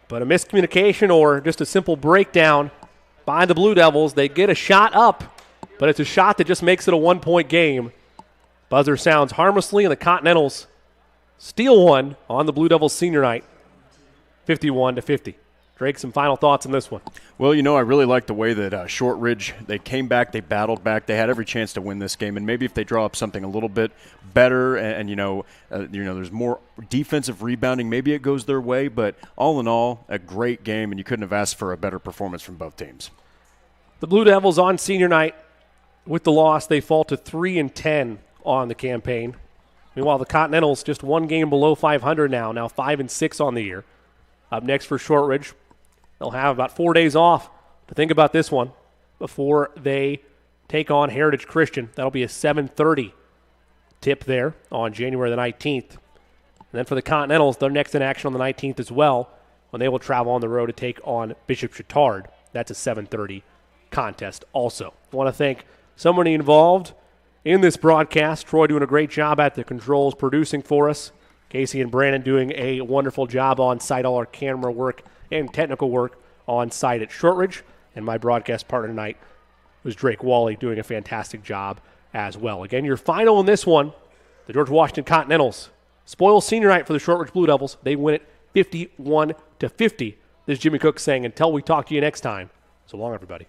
B: But a miscommunication or just a simple breakdown by the Blue Devils. They get a shot up, but it's a shot that just makes it a one-point game. Buzzer sounds harmlessly, and the Continentals steal one on the Blue Devils senior night, 51-50. Drake, some final thoughts on this one?
C: Well, I really like the way that Shortridge, they came back, they battled back, they had every chance to win this game, and maybe if they draw up something a little bit better and there's more defensive rebounding, maybe it goes their way, but all in all, a great game, and you couldn't have asked for a better performance from both teams.
B: The Blue Devils on senior night, with the loss, they fall to 3-10 on the campaign. Meanwhile, the Continentals just one game below 500 now 5-6 on the year. Up next for Shortridge, they'll have about 4 days off to think about this one before they take on Heritage Christian. That'll be a 7:30 tip there on January the 19th. And then for the Continentals, they're next in action on the 19th as well, when they will travel on the road to take on Bishop Chatard. That's a 7:30 contest also. I want to thank so many involved in this broadcast. Troy doing a great job at the controls, producing for us. Casey and Brandon doing a wonderful job on site, all our camera work and technical work on site at Shortridge. And my broadcast partner tonight was Drake Wally, doing a fantastic job as well. Again, your final in this one, the George Washington Continentals spoil senior night for the Shortridge Blue Devils. They win it 51-50. This is Jimmy Cook saying, until we talk to you next time, so long, everybody.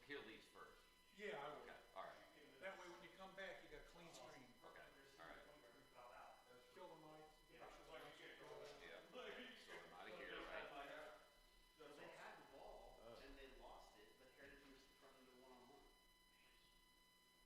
H: Kill these first. Yeah, I will.